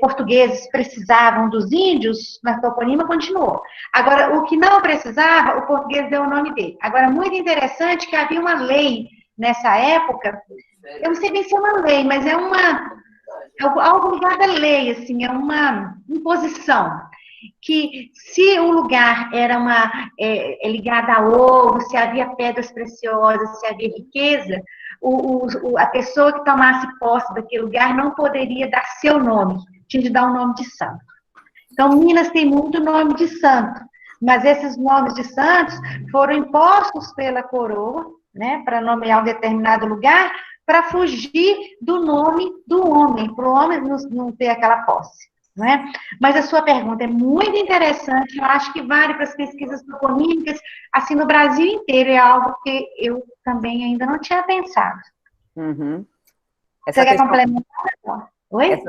portugueses precisavam dos índios, na toponímia continuou. Agora, o que não precisava, o português deu o nome dele. Agora, muito interessante que havia uma lei nessa época, eu não sei bem se é uma lei, mas é algo ligado à lei, assim, é uma imposição, que se um lugar era ligado a ouro, se havia pedras preciosas, se havia riqueza, a pessoa que tomasse posse daquele lugar não poderia dar seu nome, tinha de dar um nome de santo. Então, Minas tem muito nome de santo, mas esses nomes de santos foram impostos pela coroa, né, para nomear um determinado lugar, para fugir do nome do homem, para o homem não ter aquela posse. Não é? Mas a sua pergunta é muito interessante, eu acho que vale para as pesquisas toponímicas, assim, no Brasil inteiro, é algo que eu também ainda não tinha pensado. Uhum. Você quer complementar? Oi?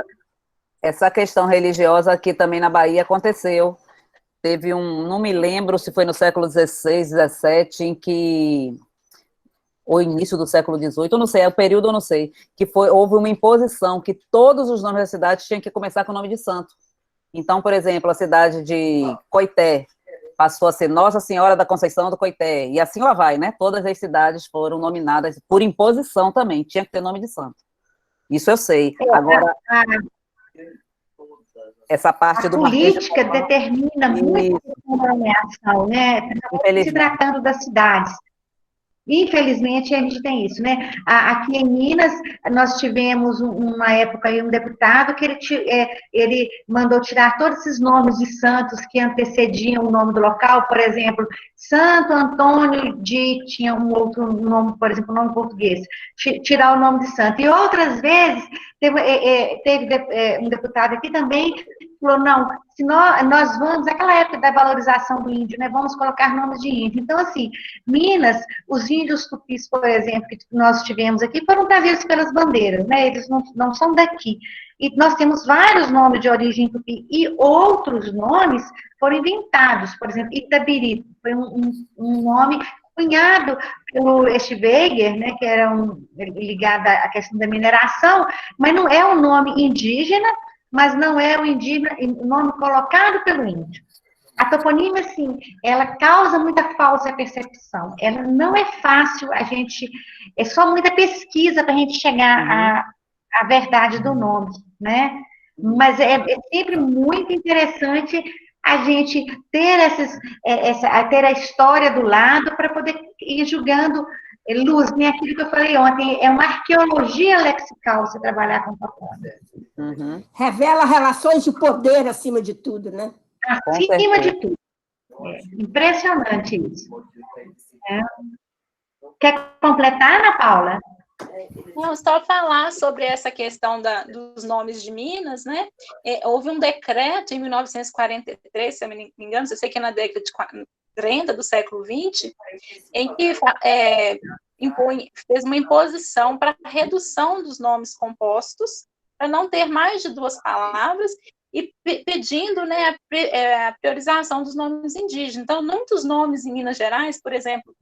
Essa questão religiosa aqui também na Bahia aconteceu. Teve não me lembro se foi no século XVI, XVII, em que, ou início do século XVIII, eu não sei, é o período eu não sei, que houve uma imposição que todos os nomes da cidade tinham que começar com o nome de santo. Então, por exemplo, a cidade de Coité passou a ser Nossa Senhora da Conceição do Coité, e assim lá vai, né? Todas as cidades foram nominadas por imposição também, tinha que ter nome de santo. Isso eu sei. Agora, essa parte do política determina muito a nomeação, né? Se tratando das cidades. Infelizmente, a gente tem isso, né? Aqui em Minas, nós tivemos uma época aí um deputado que ele mandou tirar todos esses nomes de santos que antecediam o nome do local, por exemplo, Santo Antônio tinha um outro nome, por exemplo, um nome português, tirar o nome de santo. E outras vezes, teve um deputado aqui também falou, não, se nós vamos, aquela época da valorização do índio, né, vamos colocar nomes de índio. Então, assim, Minas, os índios tupis, por exemplo, que nós tivemos aqui, foram trazidos pelas bandeiras, né, eles não são daqui. E nós temos vários nomes de origem tupi, e outros nomes foram inventados, por exemplo, Itabiri, foi um nome cunhado pelo Eschweiger, né, que era ligado à questão da mineração, mas não é um nome indígena, mas não é o nome colocado pelo índio. A toponímia, assim, ela causa muita falsa percepção. Ela não é fácil, é só muita pesquisa para a gente chegar à verdade do nome, né? Mas é sempre muito interessante a gente ter ter a história do lado para poder ir julgando luz, nem aquilo que eu falei ontem, é uma arqueologia lexical você trabalhar com topônimo. Revela relações de poder acima de tudo, né? Acima de tudo. Impressionante isso. Quer completar, Ana Paula? Não, só falar sobre essa questão dos nomes de Minas, né? Houve um decreto em 1943, se eu não me engano, eu sei que é na década de 30 do século XX, em que fez uma imposição para a redução dos nomes compostos, para não ter mais de 2 palavras, e pedindo, né, a priorização dos nomes indígenas. Então, muitos nomes em Minas Gerais, por exemplo,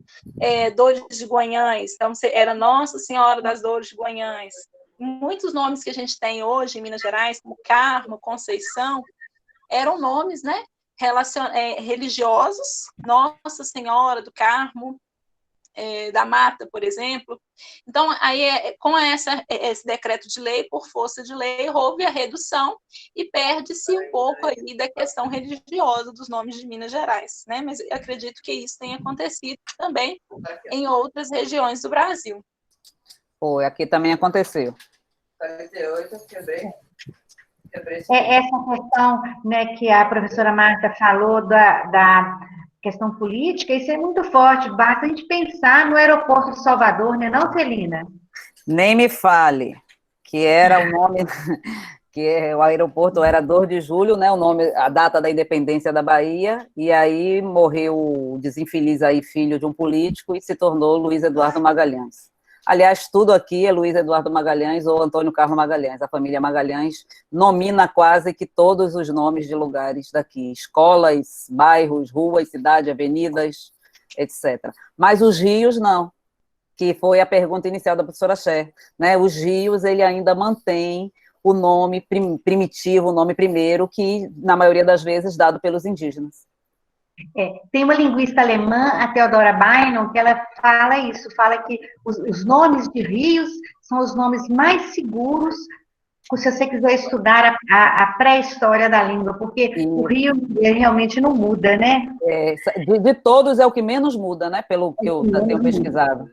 Dores de Guanhães, então era Nossa Senhora das Dores de Guanhães. Muitos nomes que a gente tem hoje em Minas Gerais, como Carmo, Conceição, eram nomes, né, religiosos, Nossa Senhora do Carmo, da Mata, por exemplo. Então, aí, com esse decreto de lei, por força de lei, houve a redução e perde-se um pouco aí da questão religiosa dos nomes de Minas Gerais, né? Mas eu acredito que isso tenha acontecido também em outras regiões do Brasil. Foi, aqui também aconteceu. 48, quebrei. Essa questão, né, que a professora Marta falou da questão política, isso é muito forte, basta a gente pensar no aeroporto de Salvador, né, não, Celina? Nem me fale, que era o nome, que o aeroporto era 2 de julho, né, o nome, a data da independência da Bahia, e aí morreu o desinfeliz aí, filho de um político, e se tornou Luiz Eduardo Magalhães. Aliás, tudo aqui é Luiz Eduardo Magalhães ou Antônio Carlos Magalhães. A família Magalhães nomina quase que todos os nomes de lugares daqui, escolas, bairros, ruas, cidades, avenidas, etc. Mas os rios, não, que foi a pergunta inicial da professora Cher, né? Os rios, ele ainda mantém o nome primitivo, o nome primeiro, que, na maioria das vezes, dado pelos indígenas. Tem uma linguista alemã, a Theodora Beinum, que ela fala isso, fala que os nomes de rios são os nomes mais seguros se você quiser estudar a pré-história da língua, porque o rio realmente não muda, né? De todos é o que menos muda, né? Pelo que eu tenho pesquisado.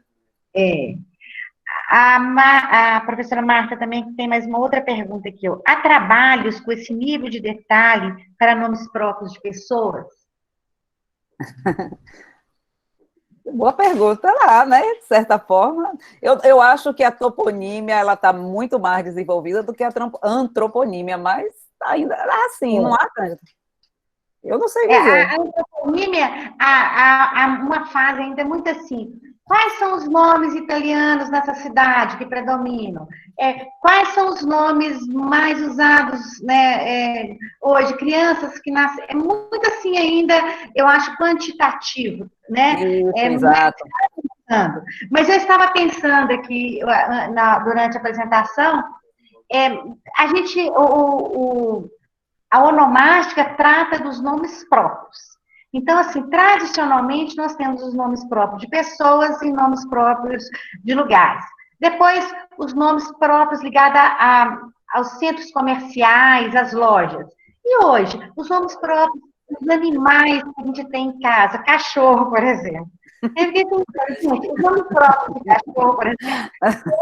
A professora Marta também tem mais uma outra pergunta aqui. Há trabalhos com esse nível de detalhe para nomes próprios de pessoas? Boa pergunta lá, né? De certa forma, eu acho que a toponímia ela está muito mais desenvolvida do que a antroponímia, mas ainda assim, não há tanto. Eu não sei dizer. A antroponímia, há uma fase ainda muito assim. Quais são os nomes italianos nessa cidade que predominam? Quais são os nomes mais usados, né, hoje? Crianças que nascem. É muito assim ainda, eu acho, quantitativo, né? Isso, exato. Mas eu estava pensando aqui, durante a apresentação, a onomástica trata dos nomes próprios. Então, assim, tradicionalmente, nós temos os nomes próprios de pessoas e nomes próprios de lugares. Depois, os nomes próprios ligados aos centros comerciais, às lojas. E hoje, os nomes próprios dos animais que a gente tem em casa, cachorro, por exemplo. Os nomes próprios de cachorro, por exemplo,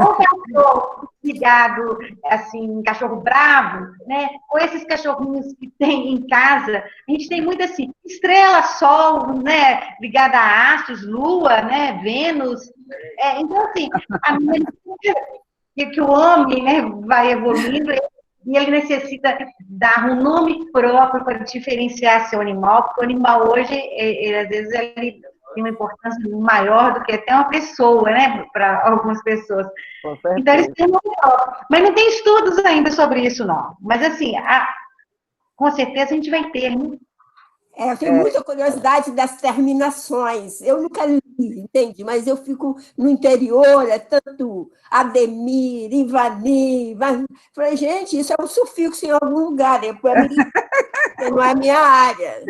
ou cachorro ligado, assim, cachorro bravo, né? Ou esses cachorrinhos que tem em casa, a gente tem muito assim, estrela, sol, né? Ligada a astros, lua, né? Vênus. Então, assim, a medida que o homem, né, vai evoluindo, e ele necessita dar um nome próprio para diferenciar seu animal, porque o animal hoje, às vezes, ele tem uma importância maior do que até uma pessoa, né, para algumas pessoas. Então, eles têm um nome próprio. Mas não tem estudos ainda sobre isso, não. Mas, assim, com certeza a gente vai ter, né? Eu tenho muita curiosidade das terminações. Eu nunca li, entende? Mas eu fico no interior, tanto Ademir, Ivani. Falei, gente, isso é um sufixo em algum lugar, não é a minha área.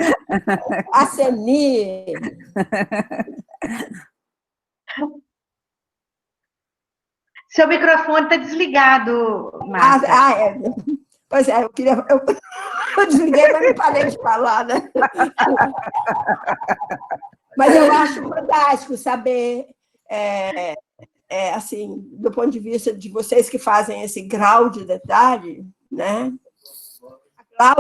Acenir. Seu microfone está desligado, Marta. Pois é, eu desliguei, mas não parei de falar, né? Mas eu acho fantástico saber, assim, do ponto de vista de vocês que fazem esse grau de detalhe, né? A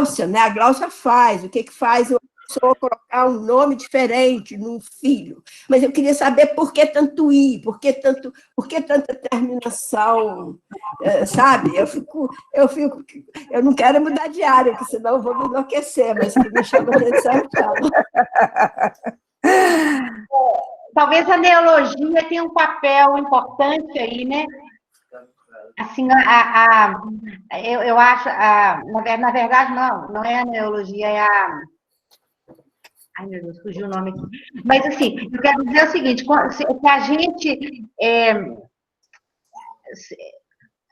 Gláucia faz, o que faz uma pessoa colocar um nome diferente num filho. Mas eu queria saber por que tanto I, por que tanta terminação, sabe? Eu não quero mudar de área, porque senão eu vou me enlouquecer, mas que me chama a atenção, Talvez a neologia tenha um papel importante aí, né? Assim, eu acho, na verdade, não é a neologia, é a... Ai, meu Deus, fugiu o nome aqui. Mas, assim, eu quero dizer o seguinte, que a gente...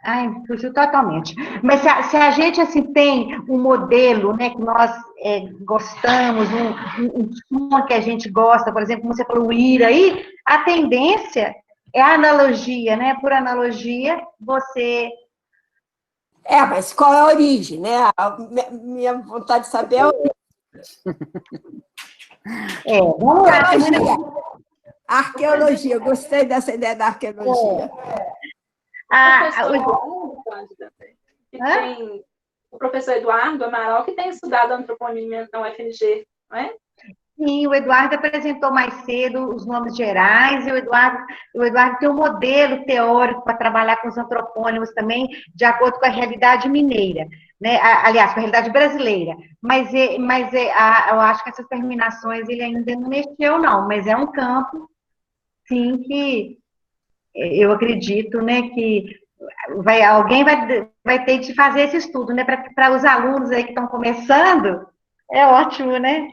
Ai, fugiu totalmente. Mas se a gente, assim, tem um modelo, né, que nós gostamos, um som que a gente gosta, por exemplo, como você falou, o IRA aí, a tendência é a analogia, né? Por analogia, você... mas qual é a origem, né? Minha vontade de saber é a origem. Vamos lá. Arqueologia, eu gostei dessa ideia da arqueologia. Professor Eduardo, Cândida, que tem o professor Eduardo Amaral, que tem estudado antroponímia na UFMG, não é? Sim, o Eduardo apresentou mais cedo os nomes gerais, e o Eduardo tem um modelo teórico para trabalhar com os antropônimos também, de acordo com a realidade mineira, né? Aliás, com a realidade brasileira. Eu acho que essas terminações ele ainda não mexeu, não, mas é um campo, sim, que eu acredito, né, que alguém vai ter de fazer esse estudo, né, para os alunos aí que estão começando, é ótimo, né?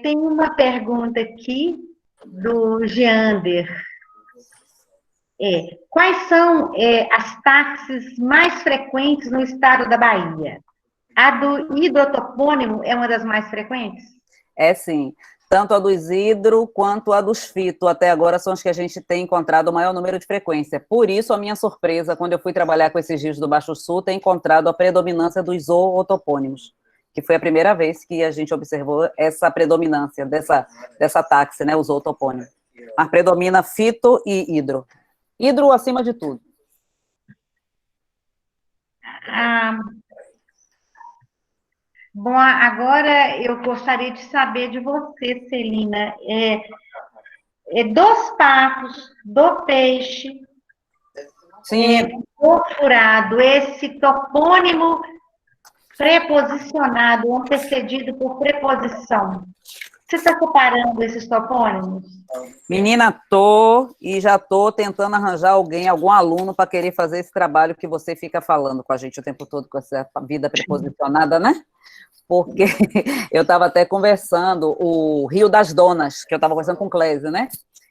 Tem uma pergunta aqui do Geander. Quais são as táxis mais frequentes no estado da Bahia? A do hidrotopônimo é uma das mais frequentes? É sim. Tanto a dos hidro quanto a dos fito, até agora, são as que a gente tem encontrado o maior número de frequência. Por isso, a minha surpresa, quando eu fui trabalhar com esses rios do Baixo Sul, ter encontrado a predominância dos zootopônimos, que foi a primeira vez que a gente observou essa predominância dessa táxi, né, o zootopônimo. Mas predomina fito e hidro. Hidro acima de tudo. Bom, agora eu gostaria de saber de você, Celina, dos patos, do peixe, do furado, esse topônimo preposicionado, antecedido por preposição. Você está separando esses topônimos? Menina, e já tô tentando arranjar algum aluno para querer fazer esse trabalho que você fica falando com a gente o tempo todo, com essa vida preposicionada, né? Porque eu estava até conversando, o Rio das Donas, que eu estava conversando com Clésia, né?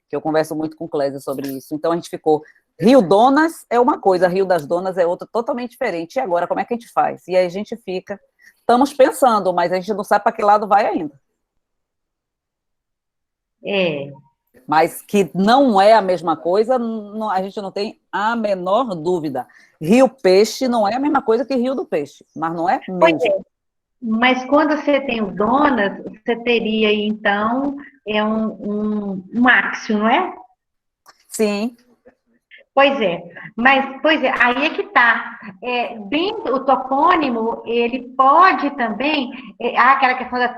Que eu converso muito com Clésia sobre isso. Então, a gente ficou, Rio Donas é uma coisa, Rio das Donas é outra, totalmente diferente. E agora, como é que a gente faz? E aí a gente fica, estamos pensando, mas a gente não sabe para que lado vai ainda. Mas que não é a mesma coisa, a gente não tem a menor dúvida. Rio Peixe não é a mesma coisa que Rio do Peixe, mas não é mesmo. Mas quando você tem o Donas, você teria, então, um áxio, não é? Sim. Pois é, aí é que está. O topônimo, ele pode também, há aquela questão da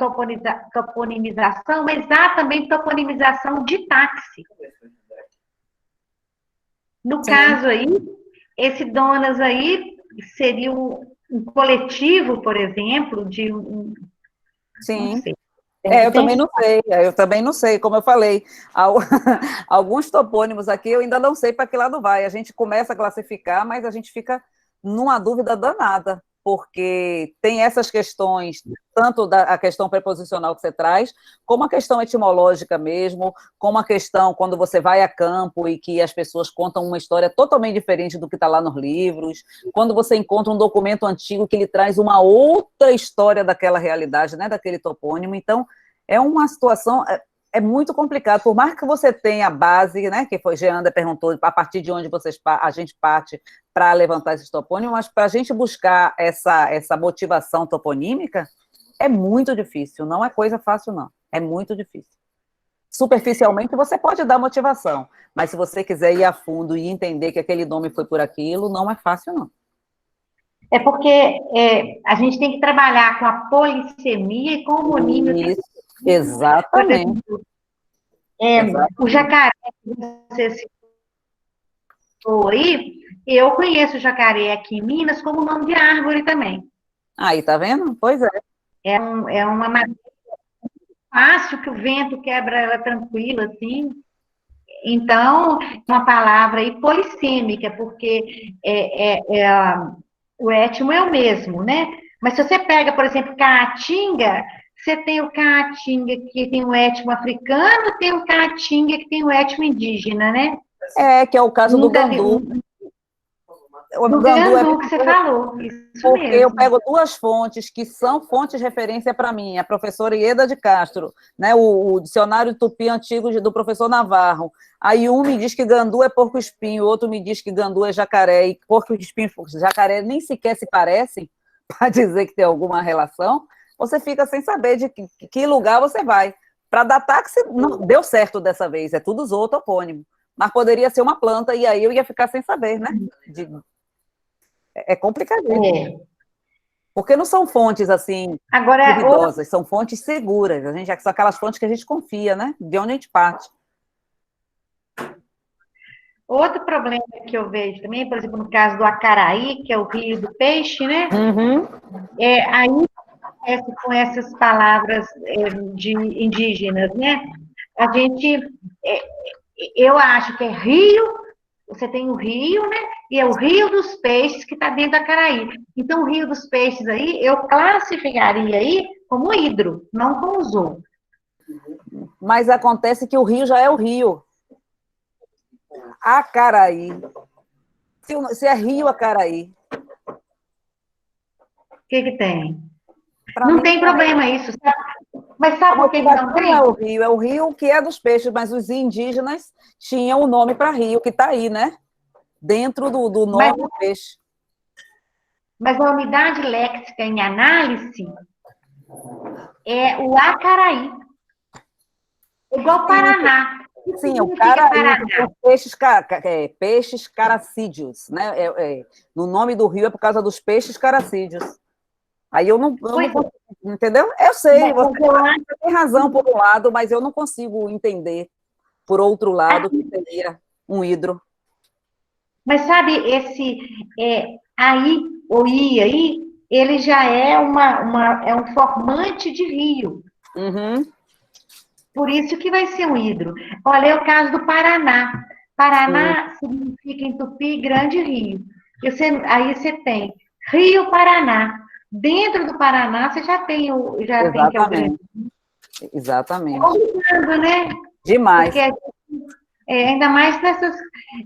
toponimização, mas há também toponimização de táxi. No caso aí, esse Donas aí seria um coletivo, por exemplo, de um... Sim. Eu também não sei, como eu falei, alguns topônimos aqui eu ainda não sei para que lado vai, a gente começa a classificar, mas a gente fica numa dúvida danada, porque tem essas questões, tanto a questão preposicional que você traz, como a questão etimológica mesmo, como a questão quando você vai a campo e que as pessoas contam uma história totalmente diferente do que está lá nos livros, quando você encontra um documento antigo que lhe traz uma outra história daquela realidade, né, daquele topônimo. Então, é uma situação... É muito complicado, por mais que você tenha a base, né, que foi Geanda perguntou, a partir de onde a gente parte para levantar esses topônimos, mas para a gente buscar essa motivação toponímica, é muito difícil, não é coisa fácil, não, é muito difícil. Superficialmente, você pode dar motivação, mas se você quiser ir a fundo e entender que aquele nome foi por aquilo, não é fácil, não. É porque a gente tem que trabalhar com a polissemia e com o monônimo. Isso. Exatamente. O jacaré que você citou aí, eu conheço o jacaré aqui em Minas como nome de árvore também. Aí, tá vendo? Pois é. É uma madeira fácil, que o vento quebra ela tranquila, assim. Então, uma palavra aí polissêmica, porque o étimo é o mesmo, né? Mas se você pega, por exemplo, caatinga, você tem o caatinga que tem o étimo africano, tem o caatinga que tem o étimo indígena, né? Que é o caso do gandu. Do gandu que você falou, isso porque mesmo. Eu pego duas fontes que são fontes de referência para mim, a professora Ieda de Castro, né, o dicionário tupi antigo do professor Navarro. Aí um me diz que gandu é porco-espinho, o outro me diz que gandu é jacaré, e porco-espinho e jacaré nem sequer se parecem, para dizer que tem alguma relação. Você fica sem saber de que lugar você vai. Para dar táxi, não deu certo dessa vez, é tudo zootopônimo. mas poderia ser uma planta, e aí eu ia ficar sem saber, né? É complicadinho. É. Porque não são fontes, assim, Agora, duvidosas, são fontes seguras. São aquelas fontes que a gente confia, né? De onde a gente parte. outro problema que eu vejo também, por exemplo, no caso do Acaraí, que é o rio do peixe, né? Uhum. Aí com essas palavras de indígenas, né? A gente, eu acho que é rio, você tem o rio, né? E é o rio dos peixes que está dentro do Acaraí. Então, o rio dos peixes aí, eu classificaria aí como hidro, não como zoo. Mas acontece que o rio já é o rio. Acaraí. Se é rio Acaraí. O que tem? Pra Não mim, tem problema isso, sabe? Mas sabe por que não tem? É o rio que é dos peixes, mas os indígenas tinham o nome para rio, que está aí, né? Dentro do nome do peixe. Mas a unidade léxica em análise é o Acaraí. Igual Paraná. Sim, o Caraí, os peixes caracídeos, né? No nome do rio é por causa dos peixes caracídeos. Aí eu não consigo, entendeu? Eu sei, você tem razão por um lado, mas eu não consigo entender, por outro lado, que seria um hidro. Mas sabe, aí, ou I aí, ele já é um formante de rio. Uhum. Por isso que vai ser um hidro. Olha, é o caso do Paraná. Paraná significa em tupi grande rio. Aí você tem Rio Paraná. Dentro do Paraná você já tem que é o grande. Exatamente. É complicado, né? Demais. Porque ainda mais nessas.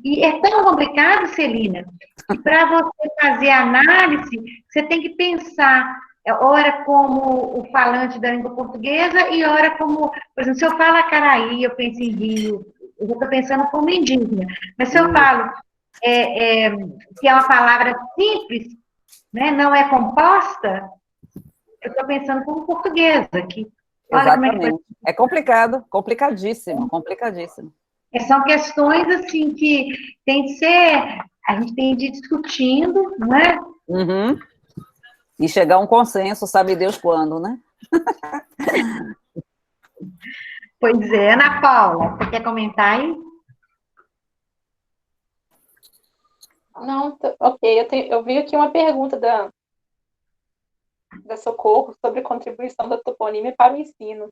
E é tão complicado, Celina, que para você fazer análise, você tem que pensar, ora como o falante da língua portuguesa e ora como, por exemplo, se eu falo Acaraí, eu penso em Rio, eu estou pensando como indígena. Mas se eu falo que é uma palavra simples, né, não é composta, eu estou pensando como portuguesa aqui. Olha como Exatamente. É complicado, complicadíssimo, complicadíssimo. São questões, assim, que tem que ser, a gente tem de ir discutindo, não é? Uhum. E chegar a um consenso, sabe Deus quando, né? Pois é. Ana Paula, você quer comentar aí? Não, ok. Eu vi aqui uma pergunta da Socorro sobre a contribuição da toponímia para o ensino.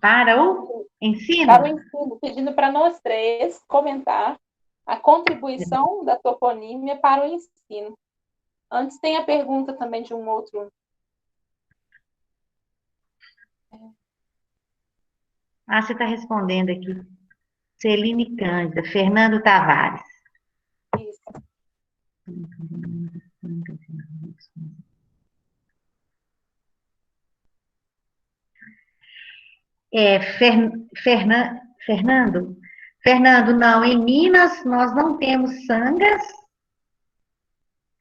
Para o ensino? Para o ensino, pedindo para nós três comentar a contribuição da toponímia para o ensino. Antes tem a pergunta também de um outro. Você está respondendo aqui. Celine Cândida, Fernando Tavares. Isso. Fernando, não, em Minas nós não temos sangas.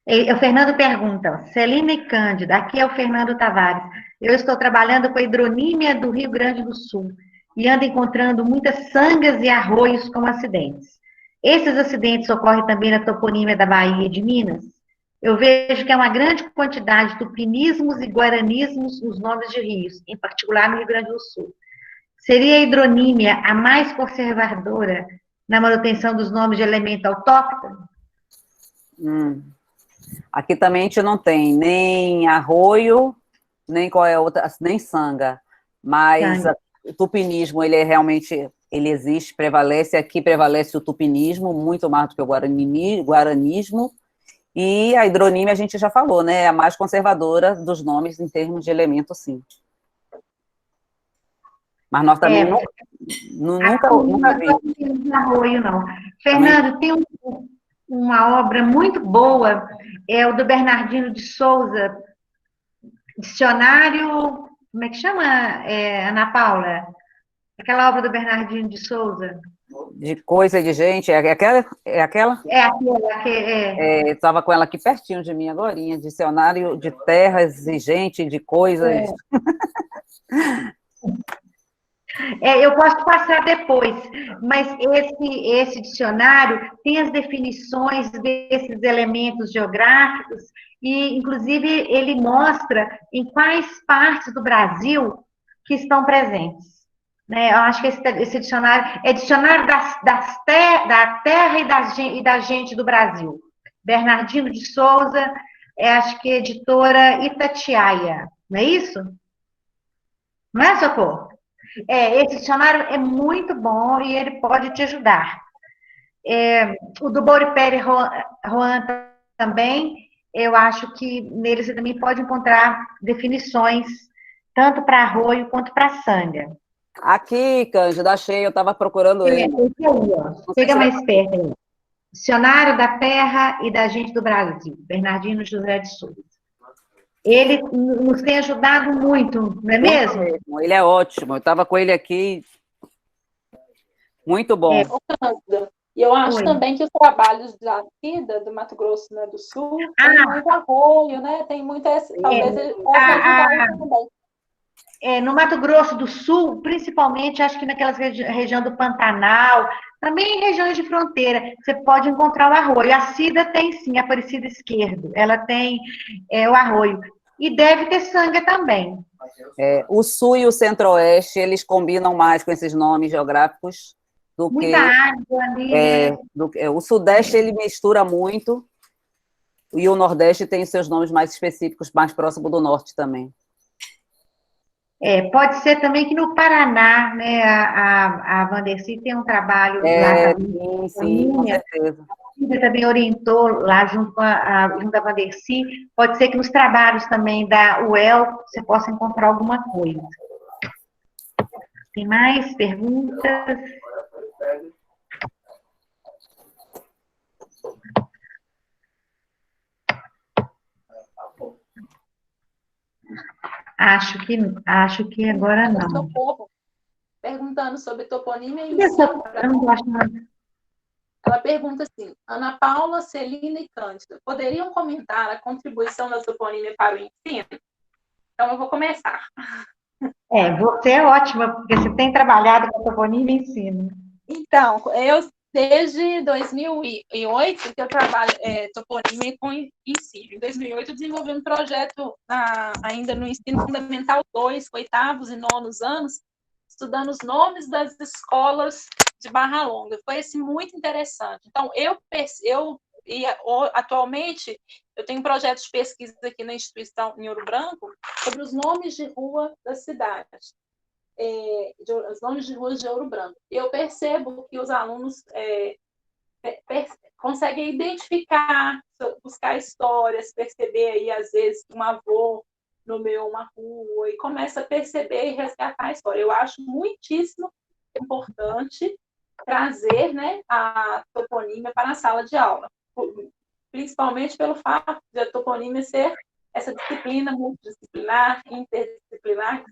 O Fernando pergunta, Celine Cândida, aqui é o Fernando Tavares. Eu estou trabalhando com a hidronímia do Rio Grande do Sul e ando encontrando muitas sangas e arroios com acidentes. Esses acidentes ocorrem também na toponímia da Bahia e de Minas? Eu vejo que há uma grande quantidade de tupinismos e guaranismos nos nomes de rios, em particular no Rio Grande do Sul. Seria a hidronímia a mais conservadora na manutenção dos nomes de elemento autóctone? Aqui também a gente não tem nem arroio, nem qual é a outra, nem sanga. Mas o tupinismo, ele realmente, ele existe, prevalece. Aqui prevalece o tupinismo, muito mais do que o guaranismo. E a hidronímia, a gente já falou, né? É a mais conservadora dos nomes em termos de elemento, sim. Mas nós também nunca vimos. Não tem arroio, não. Fernando, tem uma obra muito boa, é o do Bernardino de Souza, Dicionário, como é que chama, Ana Paula? Aquela obra do Bernardino de Souza. De coisa de gente, é aquela? É aquela. Estava com ela aqui pertinho de mim agora, Dicionário de terras e gente, de coisas. Eu posso passar depois, mas esse dicionário tem as definições desses elementos geográficos e, inclusive, ele mostra em quais partes do Brasil que estão presentes. Né? Eu acho que esse dicionário é dicionário da terra e da gente do Brasil. Bernardino de Souza, acho que é editora Itatiaia, não é isso? Não é, Socorro? Esse dicionário é muito bom e ele pode te ajudar. O do Boriperi Roan também, eu acho que nele você também pode encontrar definições tanto para arroio quanto para sanga. Aqui, Cândida, achei, eu estava procurando ele. Esse aí, ó. Pega mais perto aí. Dicionário da Terra e da Gente do Brasil, Bernardino José de Souza. Ele nos tem ajudado muito, não é mesmo? Ele é ótimo, eu estava com ele aqui. Muito bom. E eu acho também que os trabalhos da vida do Mato Grosso, né, do Sul, tem muito arroio, né? Tem muita. Talvez ele possa ajudar também. No Mato Grosso do Sul, principalmente, acho que naquelas região do Pantanal, também em regiões de fronteira, você pode encontrar o arroio. A Cida tem sim, a Aparecida Esquerdo, ela tem o arroio. E deve ter sanga também. O Sul e o Centro-Oeste, eles combinam mais com esses nomes geográficos do Muita água ali. O Sudeste, ele mistura muito, e o Nordeste tem seus nomes mais específicos, mais próximo do Norte também. Pode ser também que no Paraná, né, a Vandercy tem um trabalho lá também. Sim, com certeza. Você também orientou lá junto com a Vandercy. Pode ser que nos trabalhos também da UEL você possa encontrar alguma coisa. Tem mais perguntas? Acho que agora não. Perguntando sobre toponímia e ensino. Eu não gosto nada. Ela pergunta assim: Ana Paula, Celina e Cândida, poderiam comentar a contribuição da toponímia para o ensino? Então, eu vou começar. Você é ótima, porque você tem trabalhado com toponímia e ensino. Então, eu desde 2008 que eu trabalho toponímia com ensino. Em 2008 eu desenvolvi um projeto ainda no ensino fundamental 2, oitavos e nonos anos, estudando os nomes das escolas de Barra Longa. Foi muito interessante. Então, atualmente, eu tenho um projeto de pesquisa aqui na instituição em Ouro Branco sobre os nomes de rua da cidade. Os nomes de ruas de Ouro Branco. Eu percebo que os alunos conseguem identificar, buscar histórias, perceber aí, às vezes, um avô nomeou uma rua e começa a perceber e resgatar a história. Eu acho muitíssimo importante trazer, né, a toponímia para a sala de aula, principalmente pelo fato de a toponímia ser essa disciplina multidisciplinar, interdisciplinar, que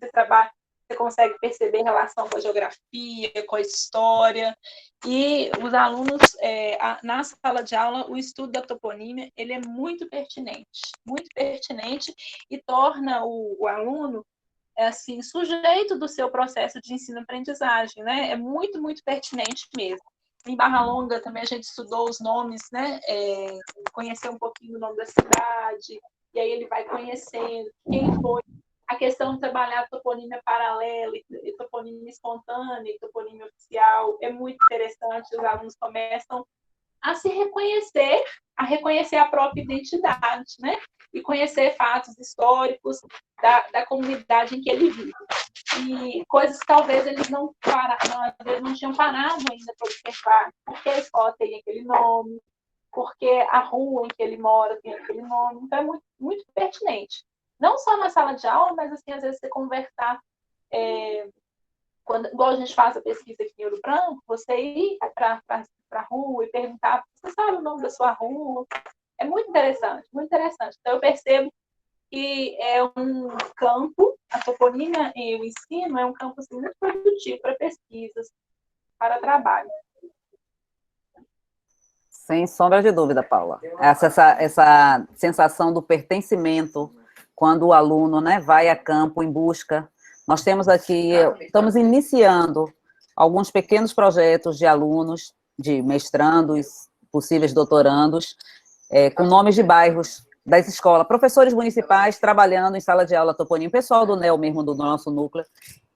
você consegue perceber relação com a geografia, com a história, e os alunos, na sala de aula, o estudo da toponímia, ele é muito pertinente e torna o aluno, assim, sujeito do seu processo de ensino-aprendizagem, né? É muito, muito pertinente mesmo. Em Barra Longa também a gente estudou os nomes, né? Conhecer um pouquinho do nome da cidade, e aí ele vai conhecendo quem foi. A questão de trabalhar toponímia paralela, e toponímia espontânea, e toponímia oficial, é muito interessante. Os alunos começam a se reconhecer, a reconhecer a própria identidade, né? E conhecer fatos históricos da comunidade em que ele vive. E coisas que talvez eles não tinham parado ainda para observar, porque a escola tem aquele nome, porque a rua em que ele mora tem aquele nome. Então, é muito, muito pertinente. Não só na sala de aula, mas, assim, às vezes você conversar, igual a gente faz a pesquisa aqui em Ouro Branco, você ir para a rua e perguntar, você sabe o nome da sua rua? É muito interessante, muito interessante. Então, eu percebo que é um campo, a toponímia e o ensino é um campo, assim, muito produtivo para pesquisas, para trabalho. Sem sombra de dúvida, Paula. Essa sensação do pertencimento, quando o aluno, né, vai a campo em busca Nós temos aqui, estamos iniciando alguns pequenos projetos de alunos, de mestrandos, possíveis doutorandos, com nomes de bairros das escolas, professores municipais trabalhando em sala de aula toponímica, pessoal do NEL mesmo, do nosso núcleo.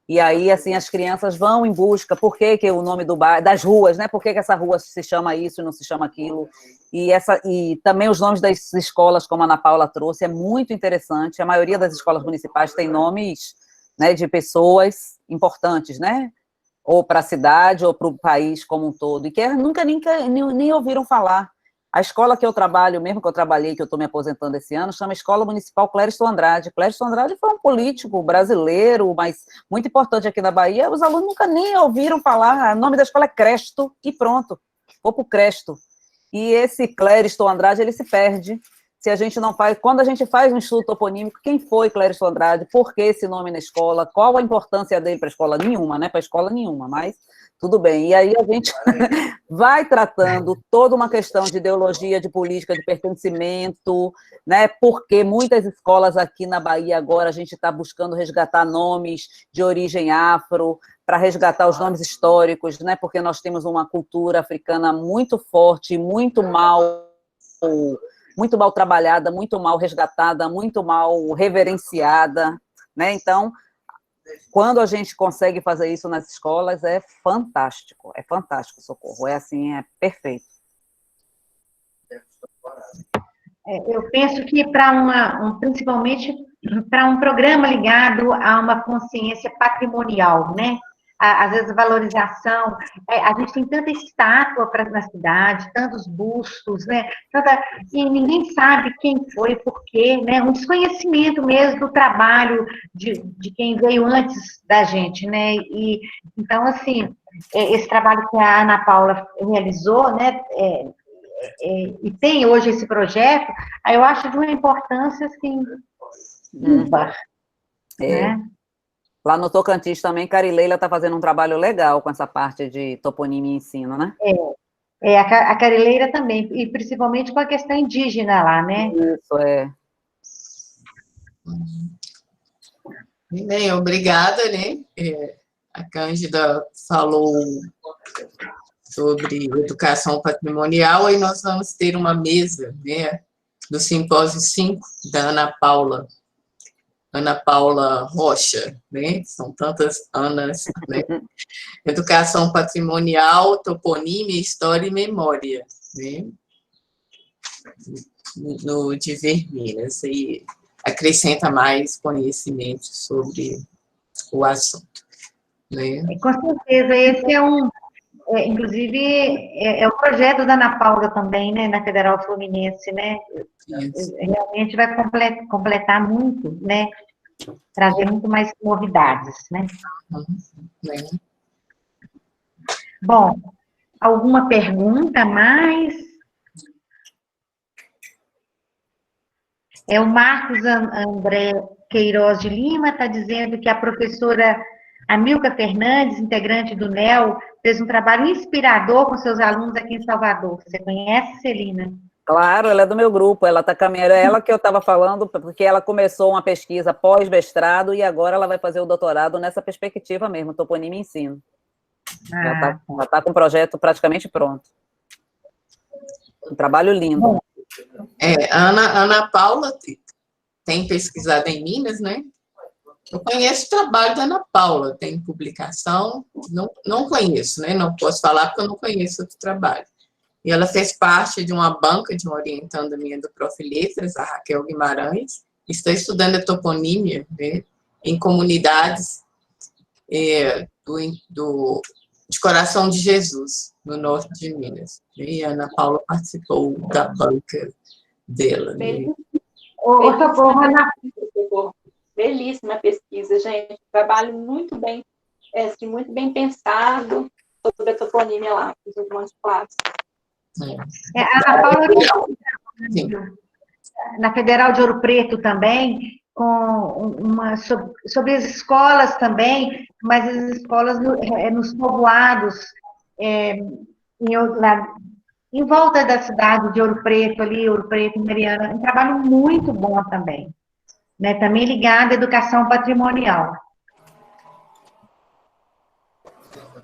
E aí, assim, as crianças vão em busca, por que o nome do bairro, das ruas, né? Por que essa rua se chama isso e não se chama aquilo? E também os nomes das escolas, como a Ana Paula trouxe, é muito interessante. A maioria das escolas municipais tem nomes, né, de pessoas importantes, né? Ou para a cidade, ou para o país como um todo, e que nunca nem ouviram falar. A escola que eu trabalho, mesmo que eu trabalhei, que eu estou me aposentando esse ano, chama Escola Municipal Clériston Andrade. Clériston Andrade foi um político brasileiro, mas muito importante aqui na Bahia. Os alunos nunca nem ouviram falar. O nome da escola é Cresto, e pronto. Vou para o Cresto. E esse Clériston Andrade, ele se perde. Se a gente não faz, quando a gente faz um estudo toponímico, quem foi Clériston Andrade, por que esse nome na escola, qual a importância dele para a escola? Nenhuma, né? Para a escola nenhuma, mas tudo bem. E aí a gente vai tratando toda uma questão de ideologia, de política, de pertencimento, né? Porque muitas escolas aqui na Bahia agora a gente está buscando resgatar nomes de origem afro, para resgatar os nomes históricos, né? Porque nós temos uma cultura africana muito forte, muito mal trabalhada, muito mal resgatada, muito mal reverenciada, né? Então, quando a gente consegue fazer isso nas escolas, é fantástico, Socorro, é assim, é perfeito. Eu penso que principalmente para um programa ligado a uma consciência patrimonial, né? Às vezes, valorização, a gente tem tanta estátua na cidade, tantos bustos, né? E ninguém sabe quem foi, por quê, né? Um desconhecimento mesmo do trabalho de quem veio antes da gente, né? E, então, assim, esse trabalho que a Ana Paula realizou, né? E tem hoje esse projeto, eu acho de uma importância, assim, ímpar, né? Lá no Tocantins também, Carileila está fazendo um trabalho legal com essa parte de toponímia e ensino, né? A Carileira também, e principalmente com a questão indígena lá, né? Isso, Bem, obrigada, né? A Cândida falou sobre educação patrimonial, e nós vamos ter uma mesa, né, do Simpósio 5, da Ana Paula Rocha, né? São tantas Anas, né? Educação patrimonial, toponímia, história e memória, né? No Diver Minas, e acrescenta mais conhecimento sobre o assunto, né? Com certeza, esse inclusive, é o projeto da Ana Paula também, né, na Federal Fluminense, né? Isso. Realmente vai completar muito, né? Trazer muito mais novidades, né? Bom, alguma pergunta mais? O Marcos André Queiroz de Lima está dizendo que a professora Amilca Fernandes, integrante do NEL, fez um trabalho inspirador com seus alunos aqui em Salvador. Você conhece, Celina? Claro, ela é do meu grupo, ela está caminhando, é ela que eu estava falando, porque ela começou uma pesquisa pós-mestrado e agora ela vai fazer o doutorado nessa perspectiva mesmo, toponímia e ensino. Ela está com o projeto praticamente pronto. Um trabalho lindo. A Ana Paula tem pesquisado em Minas, né? Eu conheço o trabalho da Ana Paula, tem publicação, não conheço, né? Não posso falar porque eu não conheço outro trabalho. E ela fez parte de uma banca de uma orientanda minha do Prof. Letras, a Raquel Guimarães, está estudando a toponímia, né, em comunidades de Coração de Jesus, no norte de Minas. E a Ana Paula participou da banca dela. Né? Belíssima pesquisa, gente. Trabalho muito bem pensado sobre a toponímia lá, os irmãos clássicos. A Ana Paula, na Federal de Ouro Preto também, sobre as escolas também, mas as escolas nos povoados, em volta da cidade de Ouro Preto, Ouro Preto, Mariana, um trabalho muito bom também, né? Também ligado à educação patrimonial.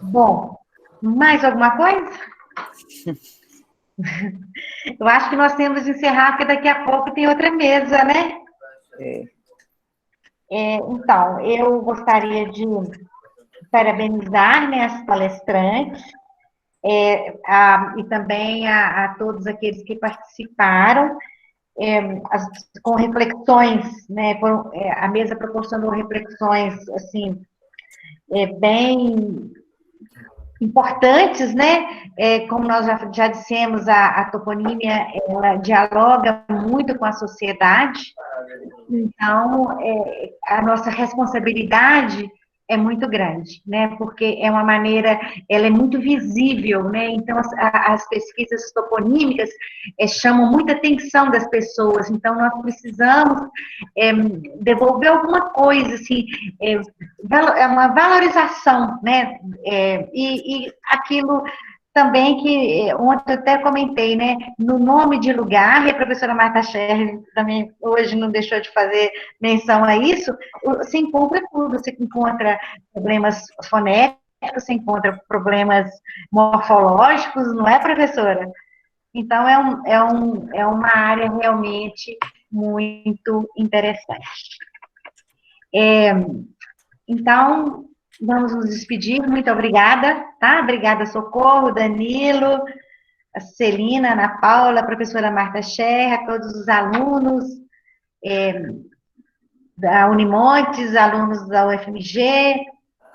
Bom, mais alguma coisa? Eu acho que nós temos de encerrar, porque daqui a pouco tem outra mesa, né? Então, eu gostaria de parabenizar, né, as palestrantes, e também a todos aqueles que participaram, com reflexões, né, a mesa proporcionou reflexões, assim, bem importantes, né? Como nós já dissemos, a toponímia, ela dialoga muito com a sociedade, então, a nossa responsabilidade é muito grande, né? Porque é uma maneira, ela é muito visível, né? Então, as pesquisas toponímicas chamam muita atenção das pessoas, então nós precisamos devolver alguma coisa, assim, uma valorização, né? E aquilo também que ontem eu até comentei, né? No nome de lugar, e a professora Marta Scherr também hoje não deixou de fazer menção a isso, se encontra tudo, se encontra problemas fonéticos, se encontra problemas morfológicos, não é, professora? Então, é uma área realmente muito interessante. Então, vamos nos despedir. Muito obrigada, tá? Obrigada, Socorro, Danilo, a Celina, Ana Paula, a professora Marta Scherr, a todos os alunos da Unimontes, alunos da UFMG,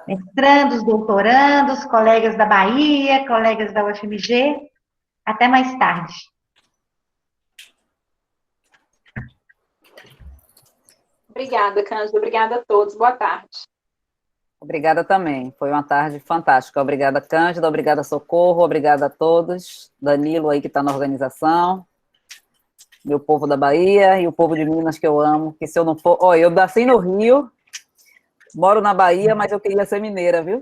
mestrandos, doutorandos, colegas da Bahia, colegas da UFMG. Até mais tarde. Obrigada, Cândida. Obrigada a todos. Boa tarde. Obrigada também. Foi uma tarde fantástica. Obrigada, Cândida. Obrigada, Socorro. Obrigada a todos. Danilo aí que está na organização. Meu povo da Bahia e o povo de Minas que eu amo. Que se eu não for... Olha, eu nasci no Rio, moro na Bahia, mas eu queria ser mineira, viu?